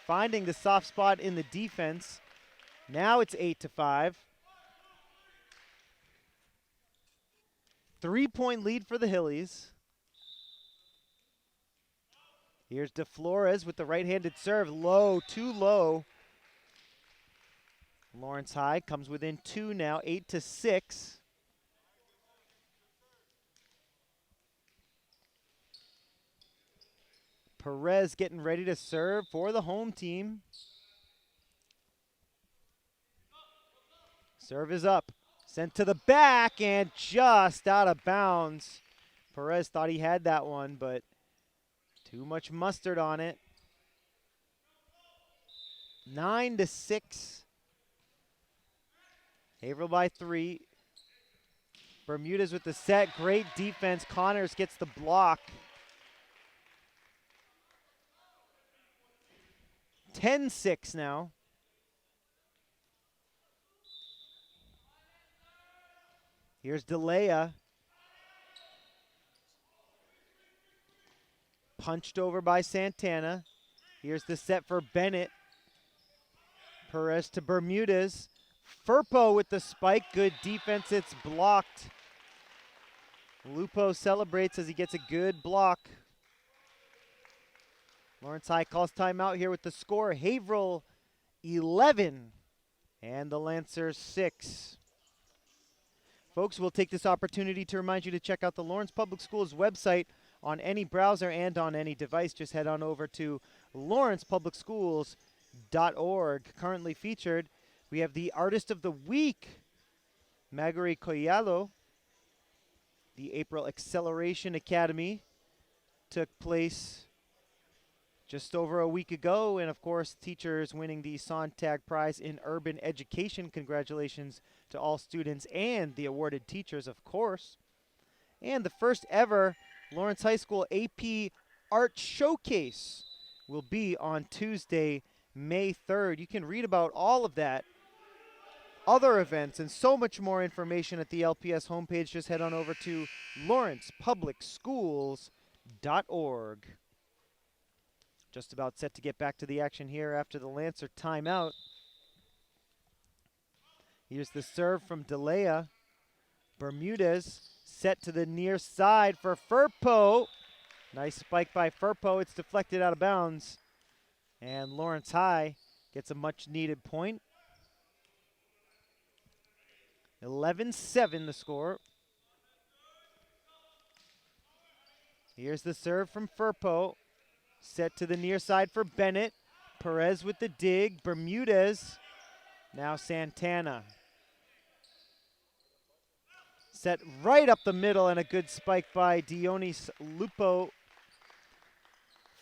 [SPEAKER 1] finding the soft spot in the defense. Now it's 8-5. 3-point lead for the Hillies. Here's DeFlores with the right-handed serve. Low, too low. Lawrence High comes within 2 now, 8-6. Perez getting ready to serve for the home team. Serve is up. Sent to the back and just out of bounds. Perez thought he had that one, but too much mustard on it. 9-6. Haverhill by 3. Bermudez with the set. Great defense. Connors gets the block. 10-6 now. Here's DeLea. Punched over by Santana. Here's the set for Bennett. Perez to Bermudez. Firpo with the spike. Good defense. It's blocked. Lupo celebrates as he gets a good block. Lawrence High calls timeout here with the score. Haverhill 11 and the Lancers 6. Folks, we'll take this opportunity to remind you to check out the Lawrence Public Schools website on any browser and on any device. Just head on over to lawrencepublicschools.org. Currently featured, we have the Artist of the Week, Magari Collado. The April Acceleration Academy took place just over a week ago, and of course, teachers winning the Sontag Prize in Urban Education. Congratulations to all students and the awarded teachers, of course. And the first ever Lawrence High School AP Art Showcase will be on Tuesday, May 3rd. You can read about all of that, other events, and so much more information at the LPS homepage. Just head on over to lawrencepublicschools.org. Just about set to get back to the action here after the Lancer timeout. Here's the serve from DeLea. Bermudez set to the near side for Firpo. Nice spike by Firpo. It's deflected out of bounds. And Lawrence High gets a much needed point. 11-7 the score. Here's the serve from Firpo. Set to the near side for Bennett. Perez with the dig. Bermudez. Now Santana. Set right up the middle and a good spike by Dionis Lupo.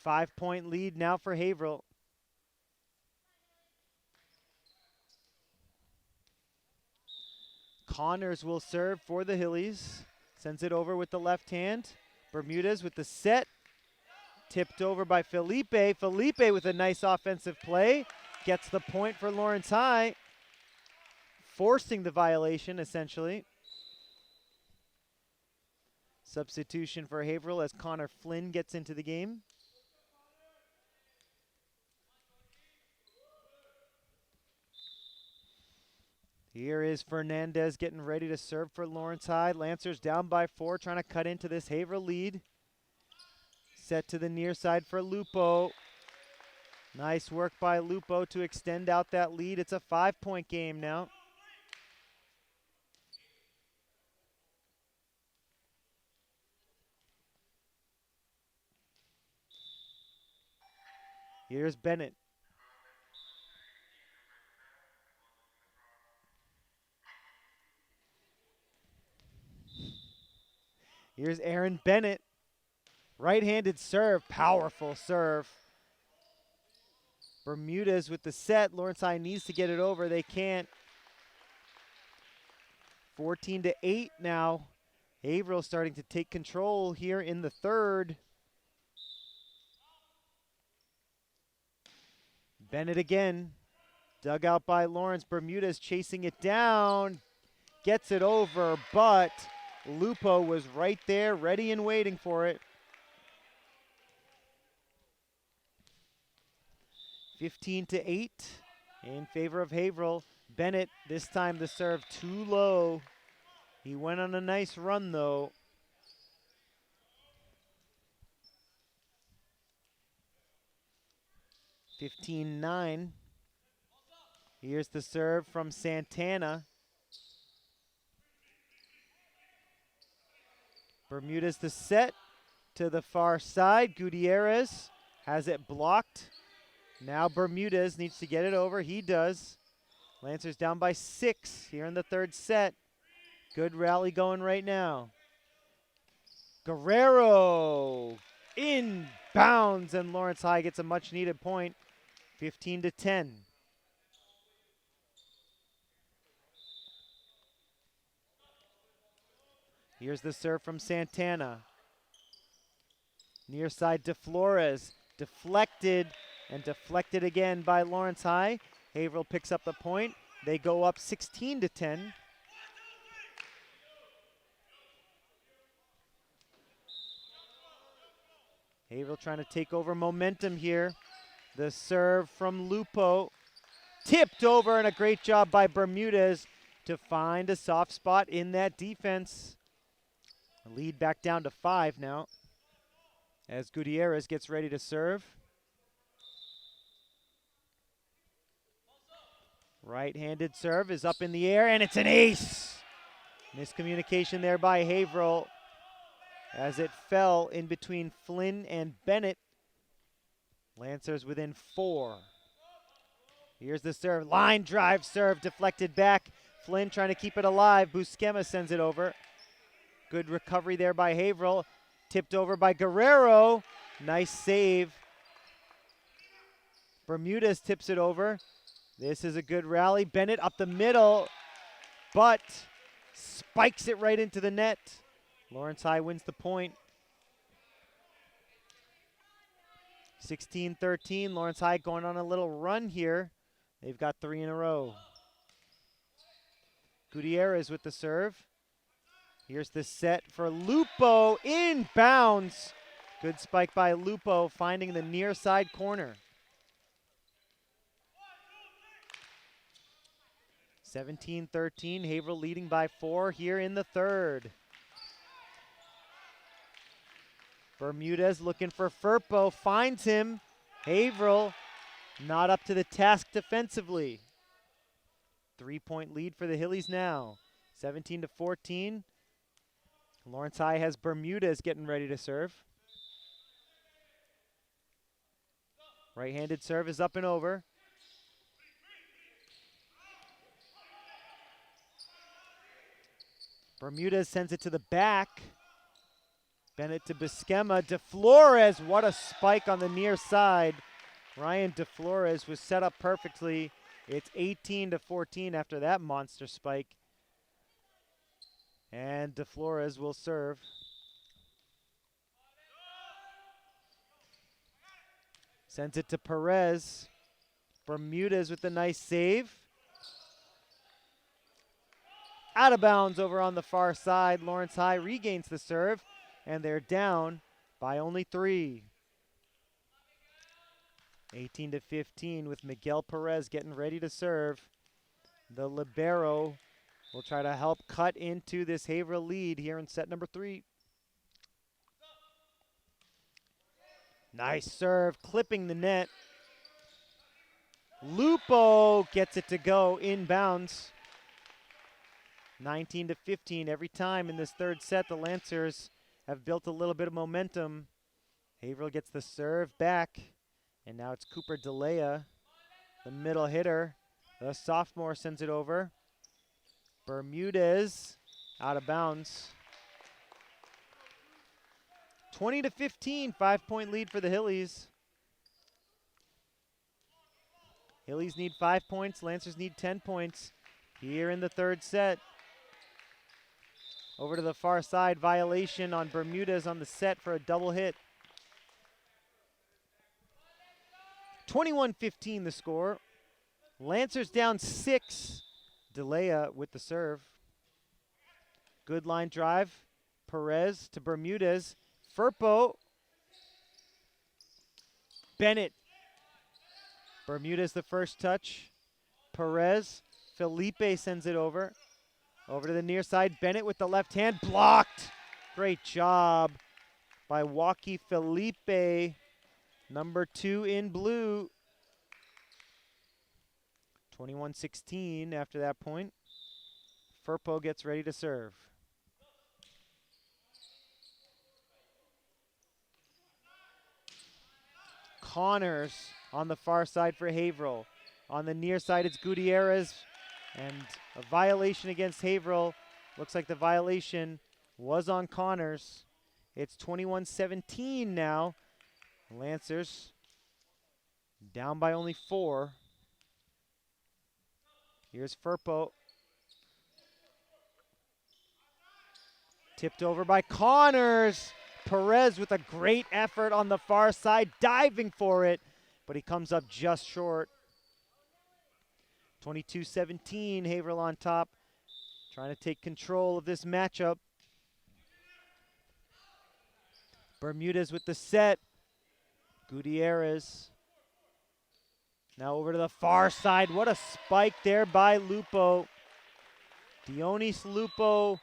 [SPEAKER 1] 5-point lead now for Haverhill. Connors will serve for the Hillies. Sends it over with the left hand. Bermudez with the set. Tipped over by Felipe. Felipe with a nice offensive play. Gets the point for Lawrence High. Forcing the violation, essentially. Substitution for Haverhill as Connor Flynn gets into the game. Here is Fernandez getting ready to serve for Lawrence High. Lancers down by 4, trying to cut into this Haverhill lead. Set to the near side for Lupo. Nice work by Lupo to extend out that lead. It's a 5-point game now. Here's Bennett. Here's Aaron Bennett. Right-handed serve, powerful serve. Bermudez with the set. Lawrence High needs to get it over. They can't. 14-8 now. Haverhill starting to take control here in the third. Bennett again. Dug out by Lawrence. Bermudez chasing it down. Gets it over, but Lupo was right there, ready and waiting for it. 15-8 in favor of Haverhill. Bennett, this time the serve too low. He went on a nice run though. (15-9). Here's the serve from Santana. Bermudez the set to the far side. Gutierrez has it blocked. Now Bermudez needs to get it over. He does. Lancers down by 6 here in the third set. Good rally going right now. Guerrero in bounds, and Lawrence High gets a much needed point. 15-10. Here's the serve from Santana. Near side to Flores. Deflected and deflected again by Lawrence High. Haverhill picks up the point. They go up 16-10. Haverhill trying to take over momentum here. The serve from Lupo. Tipped over, and a great job by Bermudez to find a soft spot in that defense. Lead back down to 5 now as Gutierrez gets ready to serve. Right-handed serve is up in the air, and it's an ace. Miscommunication there by Haverhill as it fell in between Flynn and Bennett. Lancers within 4. Here's the serve. Line drive serve deflected back. Flynn trying to keep it alive. Busquema sends it over. Good recovery there by Haverhill. Tipped over by Guerrero. Nice save. Bermudez tips it over. This is a good rally. Bennett up the middle, but spikes it right into the net. Lawrence High wins the point. 16-13. Lawrence High going on a little run here. They've got 3 in a row. Gutierrez with the serve. Here's the set for Lupo, inbounds. Good spike by Lupo, finding the near side corner. 17-13, Haverhill leading by 4 here in the third. Bermudez looking for Firpo, finds him. Haverhill not up to the task defensively. 3-point lead for the Hillies now. 17-14. Lawrence High has Bermudez getting ready to serve. Right-handed serve is up and over. Bermudez sends it to the back. Bennett to Busquema. De Flores, what a spike on the near side. Ryan De Flores was set up perfectly. It's 18-14 after that monster spike. And De Flores will serve. Sends it to Perez. Bermudez with a nice save. Out of bounds over on the far side. Lawrence High regains the serve, and they're down by only 3. 18-15 with Miguel Perez getting ready to serve. The libero will try to help cut into this Haverhill lead here in set number 3. Nice serve, clipping the net. Lupo gets it to go inbounds. 19-15 every time in this third set. The Lancers have built a little bit of momentum. Haverhill gets the serve back, and now it's Cooper DeLea, the middle hitter. The sophomore sends it over. Bermudez out of bounds. 20-15, 5-point lead for the Hillies. Hillies need 5 points. Lancers need 10 points here in the third set. Over to the far side, violation on Bermudez on the set for a double hit. 21-15 the score. Lancers down 6. Delea with the serve. Good line drive. Perez to Bermudez. Firpo. Bennett. Bermudez the first touch. Perez. Felipe sends it over. Over to the near side. Bennett with the left hand. Blocked. Great job by Joaquin Felipe. Number 2 in blue. 21-16 after that point. Firpo gets ready to serve. Connors on the far side for Haverhill. On the near side, it's Gutierrez. And a violation against Haverhill. Looks like the violation was on Connors. It's 21-17 now. Lancers down by only 4. Here's Firpo. Tipped over by Connors. Perez with a great effort on the far side, diving for it, but he comes up just short. 22-17, Haverhill on top, trying to take control of this matchup. Bermudez with the set. Gutierrez. Now over to the far side. What a spike there by Lupo. Dionis Lupo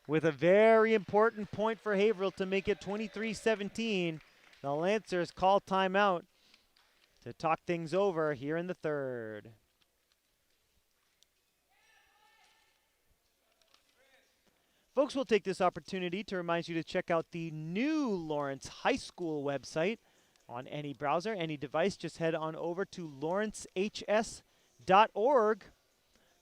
[SPEAKER 1] with a very important point for Haverhill to make it 23-17. The Lancers call timeout to talk things over here in the third. Folks, we'll take this opportunity to remind you to check out the new Lawrence High School website on any browser, any device. Just head on over to lawrencehs.org.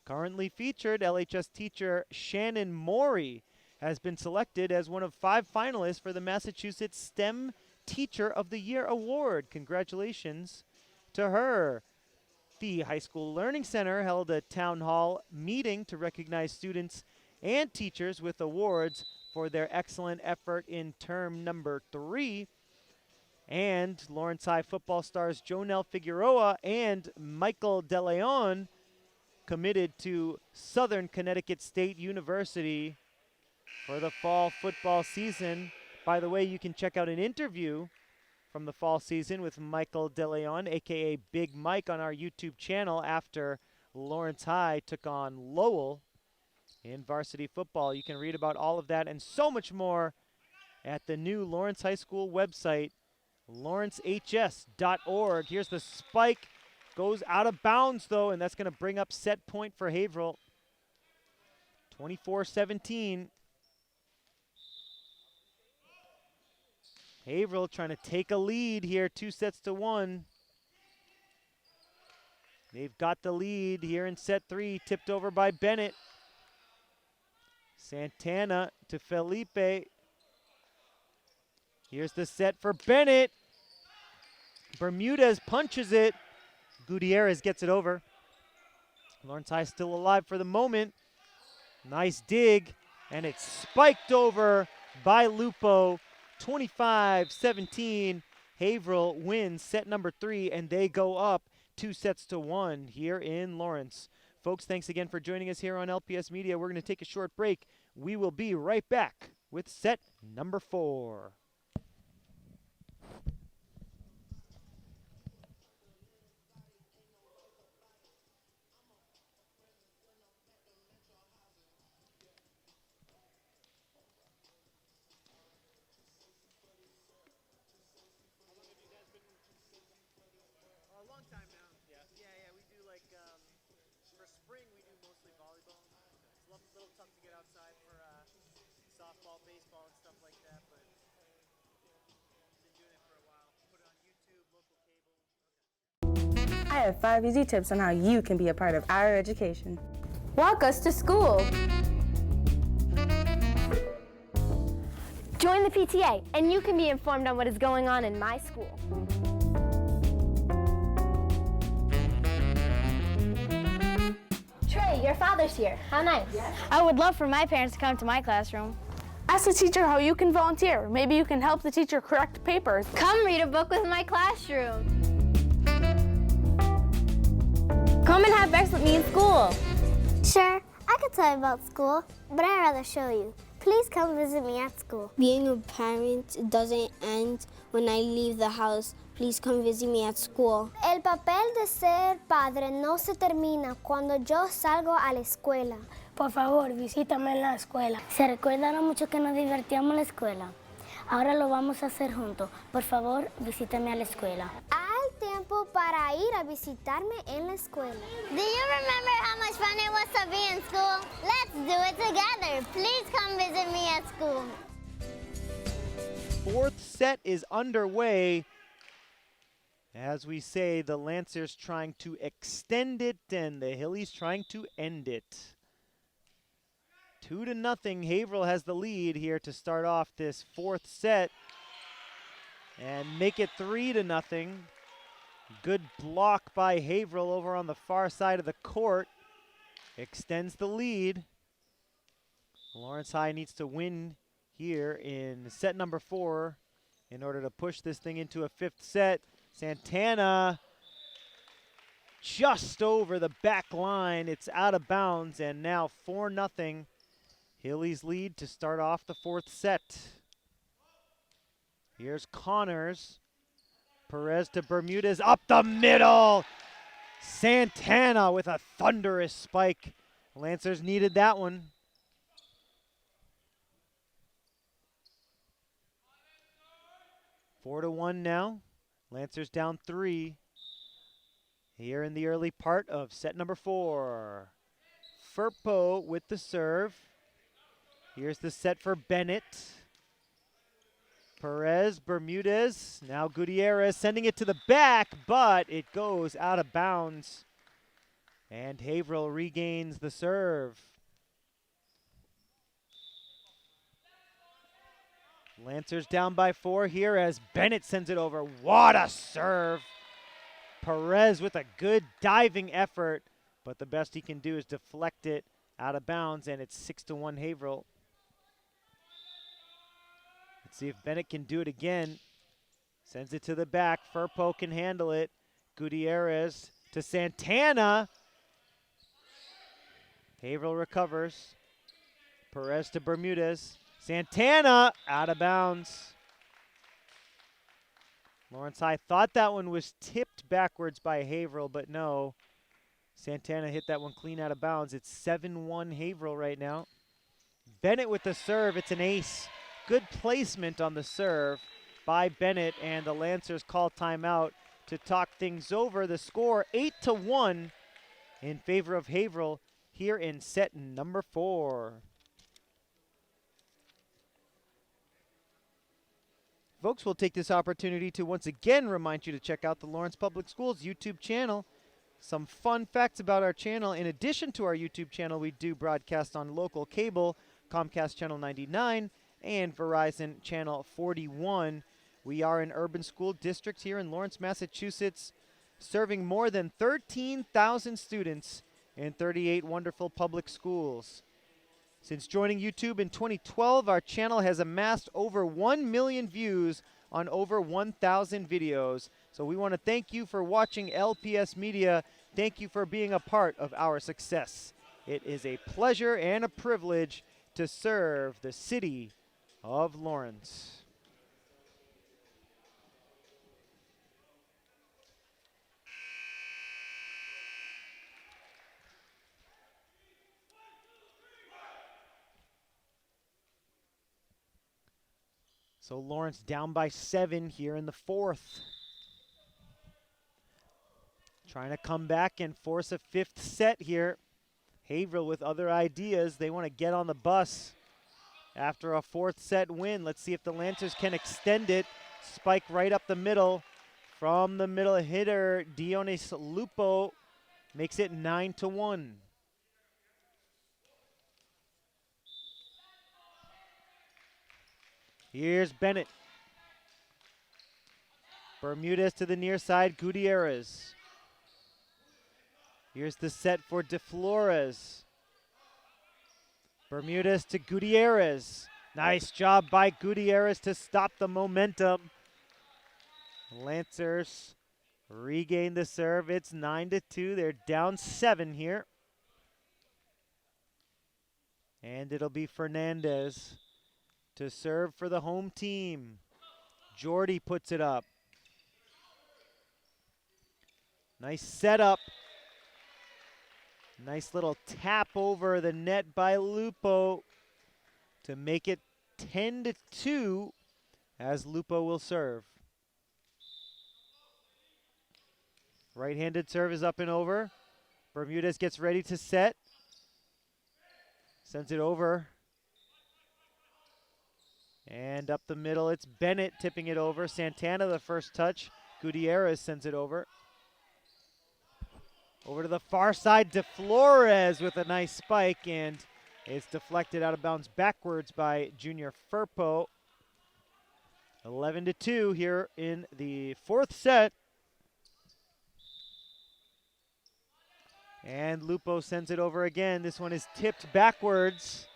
[SPEAKER 1] Currently featured, LHS teacher Shannon Morey has been selected as one of 5 finalists for the Massachusetts STEM Teacher of the Year Award. Congratulations to her. The High School Learning Center held a town hall meeting to recognize students and teachers with awards for their excellent effort in term number 3. And Lawrence High football stars Jonel Figueroa and Michael DeLeon committed to Southern Connecticut State University for the fall football season. By the way, you can check out an interview from the fall season with Michael DeLeon, aka Big Mike, on our YouTube channel after Lawrence High took on Lowell in varsity football. You can read about all of that and so much more at the new Lawrence High School website, lawrencehs.org. Here's the spike. Goes out of bounds, though, and that's going to bring up set point for Haverhill. 24-17. Haverhill trying to take a lead here, 2-1. They've got the lead here in set 3, tipped over by Bennett. Santana to Felipe. Here's the set for Bennett. Bermudez punches it. Gutierrez gets it over. Lawrence High still alive for the moment. Nice dig, and it's spiked over by Lupo. 25-17. Haverhill wins set number 3, and they go up 2-1 here in Lawrence. Folks, thanks again for joining us here on LPS Media. We're going to take a short break. We will be right back with set number 4.
[SPEAKER 9] A long time now. Yeah, we do like, for spring we do mostly volleyball. It's a little tough to get outside for softball, baseball, and stuff like that, but been doing it for a while. Put it on YouTube, local cable.
[SPEAKER 10] I have 5 easy tips on how you can be a part of our education.
[SPEAKER 5] Walk us to school. Join the PTA, and you can be informed on what is going on in my school. your father's here. How nice.
[SPEAKER 2] I would love for my parents to come to my classroom.
[SPEAKER 7] Ask the teacher how you can volunteer. Maybe you can help the teacher correct papers.
[SPEAKER 5] Come read a book with my classroom. Come and have breakfast with me in school.
[SPEAKER 2] Sure, I could tell you about school, but I'd rather show you. Please come visit me at school. Being a parent doesn't end when I leave the house. Please come visit me at school. El papel de ser padre no se termina cuando yo salgo a la escuela. Por favor, visítame en la escuela. ¿Se recuerda lo mucho que nos divertíamos en la escuela? Ahora lo vamos a hacer juntos. Por favor, visítame a la escuela. Hay tiempo para ir a visitarme en la escuela.
[SPEAKER 5] Do you remember how much fun it was to be in school? Let's do it together. Please come visit me at school.
[SPEAKER 1] Fourth set is underway. As we say, the Lancers trying to extend it and the Hillies trying to end it. 2-0. Haverhill has the lead here to start off this fourth set and make it 3-0. Good block by Haverhill over on the far side of the court. Extends the lead. Lawrence High needs to win here in set number 4 in order to push this thing into a fifth set. Santana just over the back line. It's out of bounds, and now 4-0. Hillies lead to start off the fourth set. Here's Connors. Perez to Bermudez, up the middle. Santana with a thunderous spike. Lancers needed that one. Four to 1 now. Lancers down 3 here in the early part of set number 4. Firpo with the serve. Here's the set for Bennett. Perez, Bermudez, now Gutierrez sending it to the back, but it goes out of bounds. And Haverhill regains the serve. Lancers down by 4 here as Bennett sends it over. What a serve. Perez with a good diving effort, but the best he can do is deflect it out of bounds, and it's 6-1 Haverhill. Let's see if Bennett can do it again. Sends it to the back. Firpo can handle it. Gutierrez to Santana. Haverhill recovers. Perez to Bermudez. Santana out of bounds. Lawrence High thought that one was tipped backwards by Haverhill, but no. Santana hit that one clean out of bounds. It's 7-1 Haverhill right now. Bennett with the serve. It's an ace. Good placement on the serve by Bennett, and the Lancers call timeout to talk things over. The score 8-1 in favor of Haverhill here in set number 4. Folks, we'll take this opportunity to once again remind you to check out the Lawrence Public Schools YouTube channel. Some fun facts about our channel. In addition to our YouTube channel, we do broadcast on local cable, Comcast Channel 99 and Verizon Channel 41. We are an urban school district here in Lawrence, Massachusetts, serving more than 13,000 students in 38 wonderful public schools. Since joining YouTube in 2012, our channel has amassed over 1 million views on over 1,000 videos. So we want to thank you for watching LPS Media. Thank you for being a part of our success. It is a pleasure and a privilege to serve the city of Lawrence. So Lawrence down by 7 here in the fourth. Trying to come back and force a fifth set here. Haverhill with other ideas. They want to get on the bus after a fourth set win. Let's see if the Lancers can extend it. Spike right up the middle. From the middle hitter, Dionis Lupo makes it 9-1. Here's Bennett. Bermudez to the near side, Gutierrez. Here's the set for DeFlores. Bermudez to Gutierrez. Nice job by Gutierrez to stop the momentum. Lancers regain the serve. It's 9-2. They're down 7 here. And it'll be Fernandez to serve for the home team. Jordy puts it up. Nice setup. Nice little tap over the net by Lupo to make it 10-2 as Lupo will serve. Right-handed serve is up and over. Bermudez gets ready to set. Sends it over. And up the middle, it's Bennett tipping it over. Santana the first touch. Gutierrez sends it over. Over to the far side, DeFlores with a nice spike, and it's deflected out of bounds backwards by Junior Firpo. 11-2 here in the fourth set. And Lupo sends it over again. This one is tipped backwards.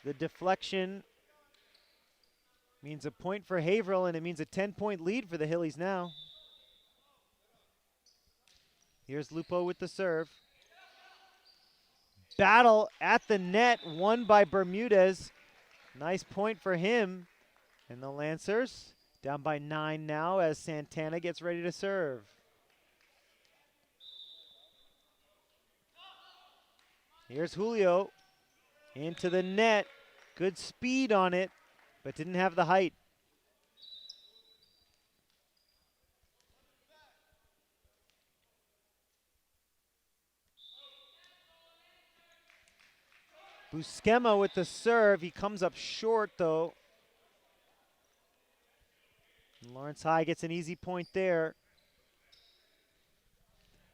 [SPEAKER 1] The deflection means a point for Haverhill, and it means a 10-point lead for the Hillies now. Here's Lupo with the serve. Battle at the net, won by Bermudez. Nice point for him. And the Lancers down by 9 now as Santana gets ready to serve. Here's Julio into the net. Good speed on it, but didn't have the height. Busquema with the serve. He comes up short, though. And Lawrence High gets an easy point there.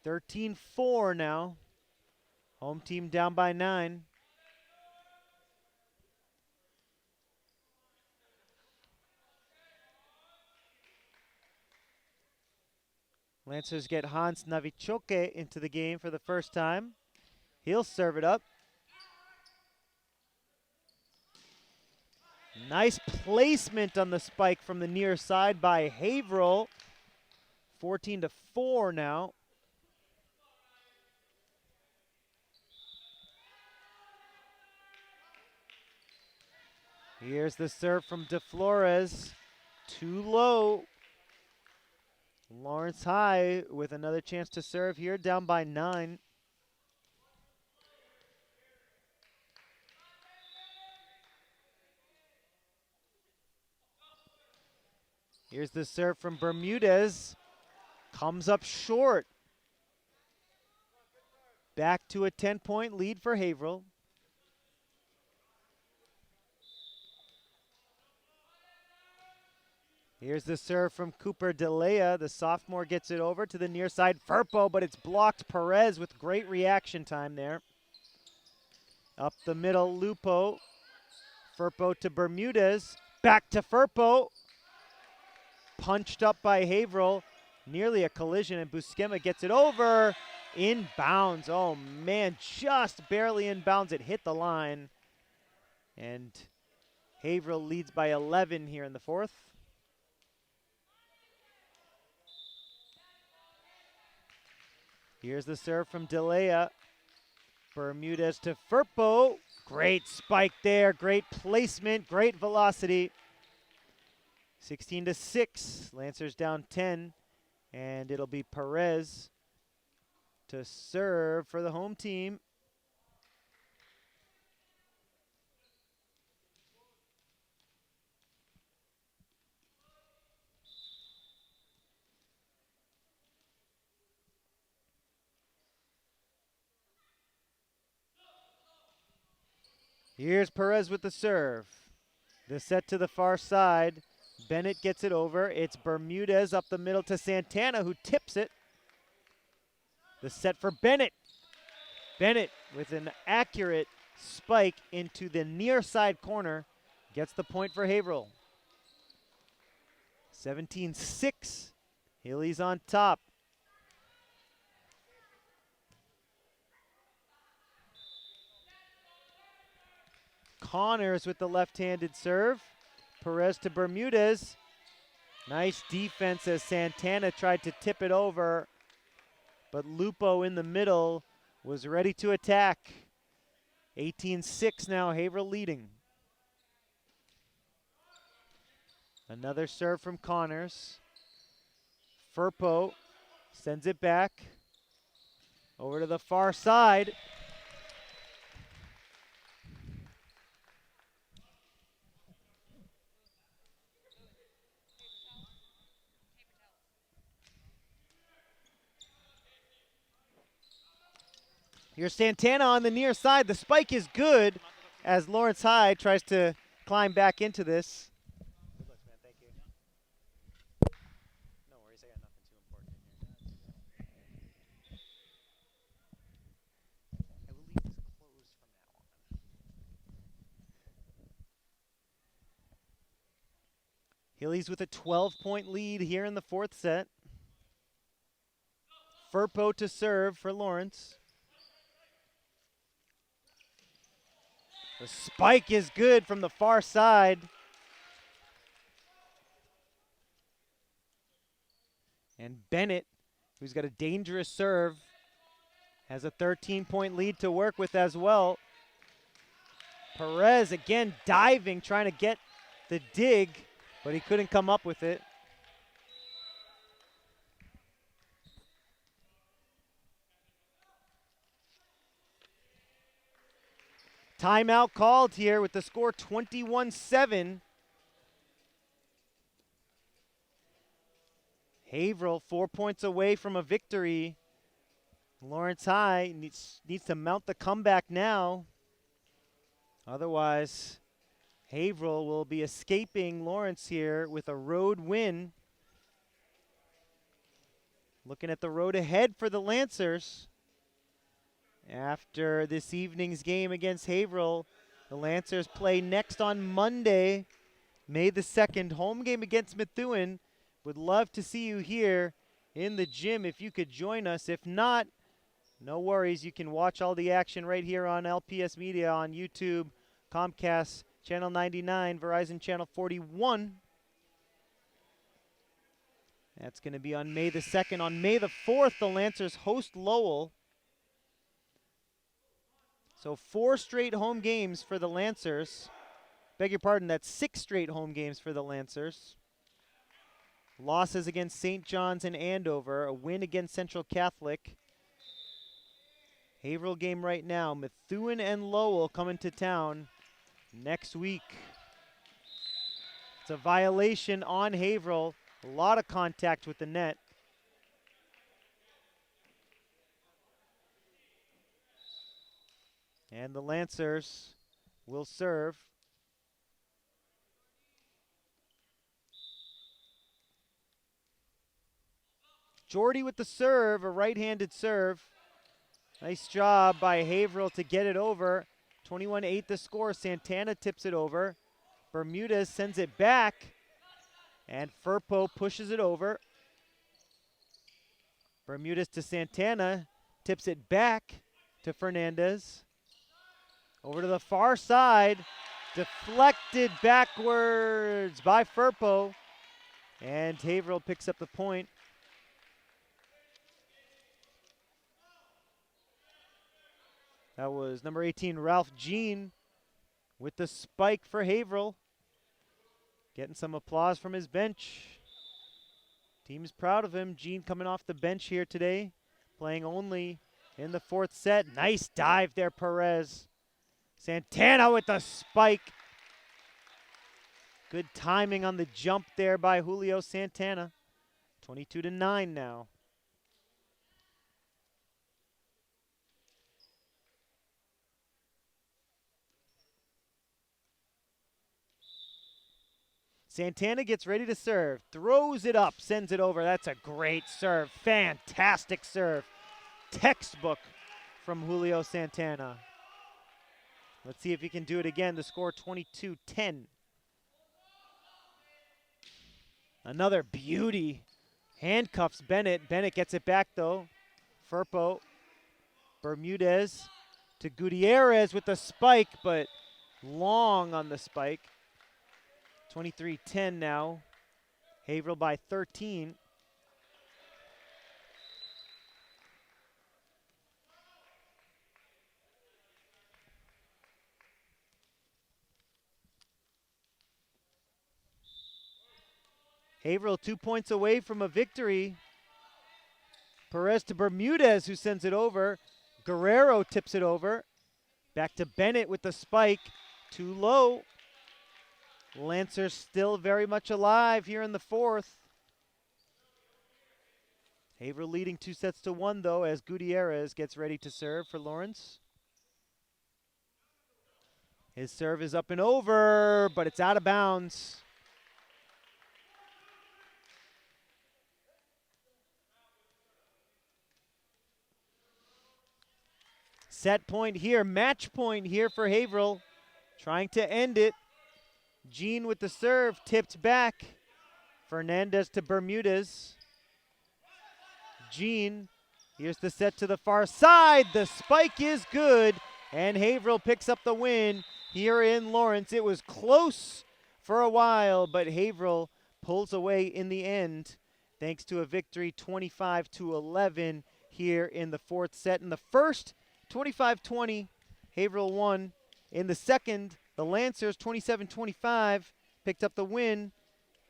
[SPEAKER 1] 13-4 now. Home team down by 9. Lancers get Hans Navichoke into the game for the first time. He'll serve it up. Nice placement on the spike from the near side by Haverhill. 14-4 now. Here's the serve from DeFlores. Too low. Lawrence High with another chance to serve here, down by 9. Here's the serve from Bermudez. Comes up short. Back to a 10-point lead for Haverhill. Here's the serve from Cooper DeLea. The sophomore gets it over to the near side. Firpo, but it's blocked. Perez with great reaction time there. Up the middle, Lupo. Firpo to Bermudez. Back to Firpo. Punched up by Haverhill. Nearly a collision, and Busquema gets it over. In bounds. Oh, man, just barely in bounds. It hit the line. And Haverhill leads by 11 here in the fourth. Here's the serve from DeLea. Bermudez to Firpo. Great spike there. Great placement. Great velocity. 16-6. Lancers down 10. And it'll be Perez to serve for the home team. Here's Perez with the serve. The set to the far side. Bennett gets it over. It's Bermudez up the middle to Santana, who tips it. The set for Bennett. Bennett with an accurate spike into the near side corner. Gets the point for Haverhill. 17-6. Hillies on top. Connors with the left-handed serve. Perez to Bermudez. Nice defense as Santana tried to tip it over, but Lupo in the middle was ready to attack. 18-6 now, Haverhill leading. Another serve from Connors. Firpo sends it back over to the far side. Here's Santana on the near side. The spike is good as Lawrence High tries to climb back into this. Good looks, man. Thank you. No worries. I got nothing too important in here. I will leave this closed from now on. Hillies with a 12-point lead here in the fourth set. Firpo to serve for Lawrence. The spike is good from the far side. And Bennett, who's got a dangerous serve, has a 13-point lead to work with as well. Perez again diving, trying to get the dig, but he couldn't come up with it. Timeout called here with the score 21-7. Haverhill 4 points away from a victory. Lawrence High needs to mount the comeback now. Otherwise, Haverhill will be escaping Lawrence here with a road win. Looking at the road ahead for the Lancers. After this evening's game against Haverhill, the Lancers play next on Monday, May the 2nd, home game against Methuen. Would love to see you here in the gym if you could join us. If not, no worries. You can watch all the action right here on LPS Media on YouTube, Comcast Channel 99, Verizon Channel 41. That's going to be on May the 2nd. On May the 4th, the Lancers host Lowell. So 4 straight home games for the Lancers. Beg your pardon, that's 6 straight home games for the Lancers. Losses against St. John's and Andover, a win against Central Catholic. Haverhill game right now, Methuen and Lowell coming to town next week. It's a violation on Haverhill, a lot of contact with the net. And the Lancers will serve. Jordy with the serve, a right-handed serve. Nice job by Haverhill to get it over. 21-8 the score. Santana tips it over. Bermudez sends it back. And Firpo pushes it over. Bermudez to Santana. Tips it back to Fernandez. Over to the far side. Deflected backwards by Firpo. And Haverhill picks up the point. That was number 18, Ralph Jean, with the spike for Haverhill. Getting some applause from his bench. Team's proud of him. Jean coming off the bench here today, playing only in the fourth set. Nice dive there, Perez. Santana with the spike. Good timing on the jump there by Julio Santana. 22-9 now. Santana gets ready to serve, throws it up, sends it over. That's a great serve, fantastic serve. Textbook from Julio Santana. Let's see if he can do it again. The score 22-10. Another beauty. Handcuffs Bennett. Bennett gets it back though. Firpo. Bermudez to Gutierrez with the spike, but long on the spike. 23-10 now. Haverhill by 13. Haverhill 2 points away from a victory. Perez to Bermudez, who sends it over. Guerrero tips it over. Back to Bennett with the spike. Too low. Lancers still very much alive here in the fourth. Haverhill leading 2-1 though, as Gutierrez gets ready to serve for Lawrence. His serve is up and over, but it's out of bounds. Set point here, match point here for Haverhill. Trying to end it. Jean with the serve, tipped back. Fernandez to Bermudez. Jean, here's the set to the far side. The spike is good, and Haverhill picks up the win here in Lawrence. It was close for a while, but Haverhill pulls away in the end thanks to a victory 25-11 here in the fourth set. In the first, 25-20, Haverhill won. In the second, the Lancers, 27-25, picked up the win.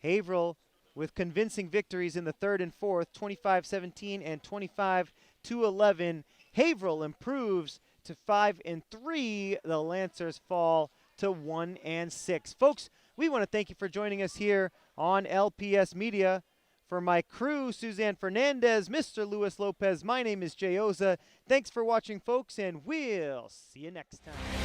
[SPEAKER 1] Haverhill with convincing victories in the third and fourth, 25-17 and 25-11. Haverhill improves to 5-3. The Lancers fall to 1-6. Folks, we want to thank you for joining us here on LPS Media. For my crew, Suzanne Fernandez, Mr. Luis Lopez, my name is Jay Oza. Thanks for watching, folks, and we'll see you next time.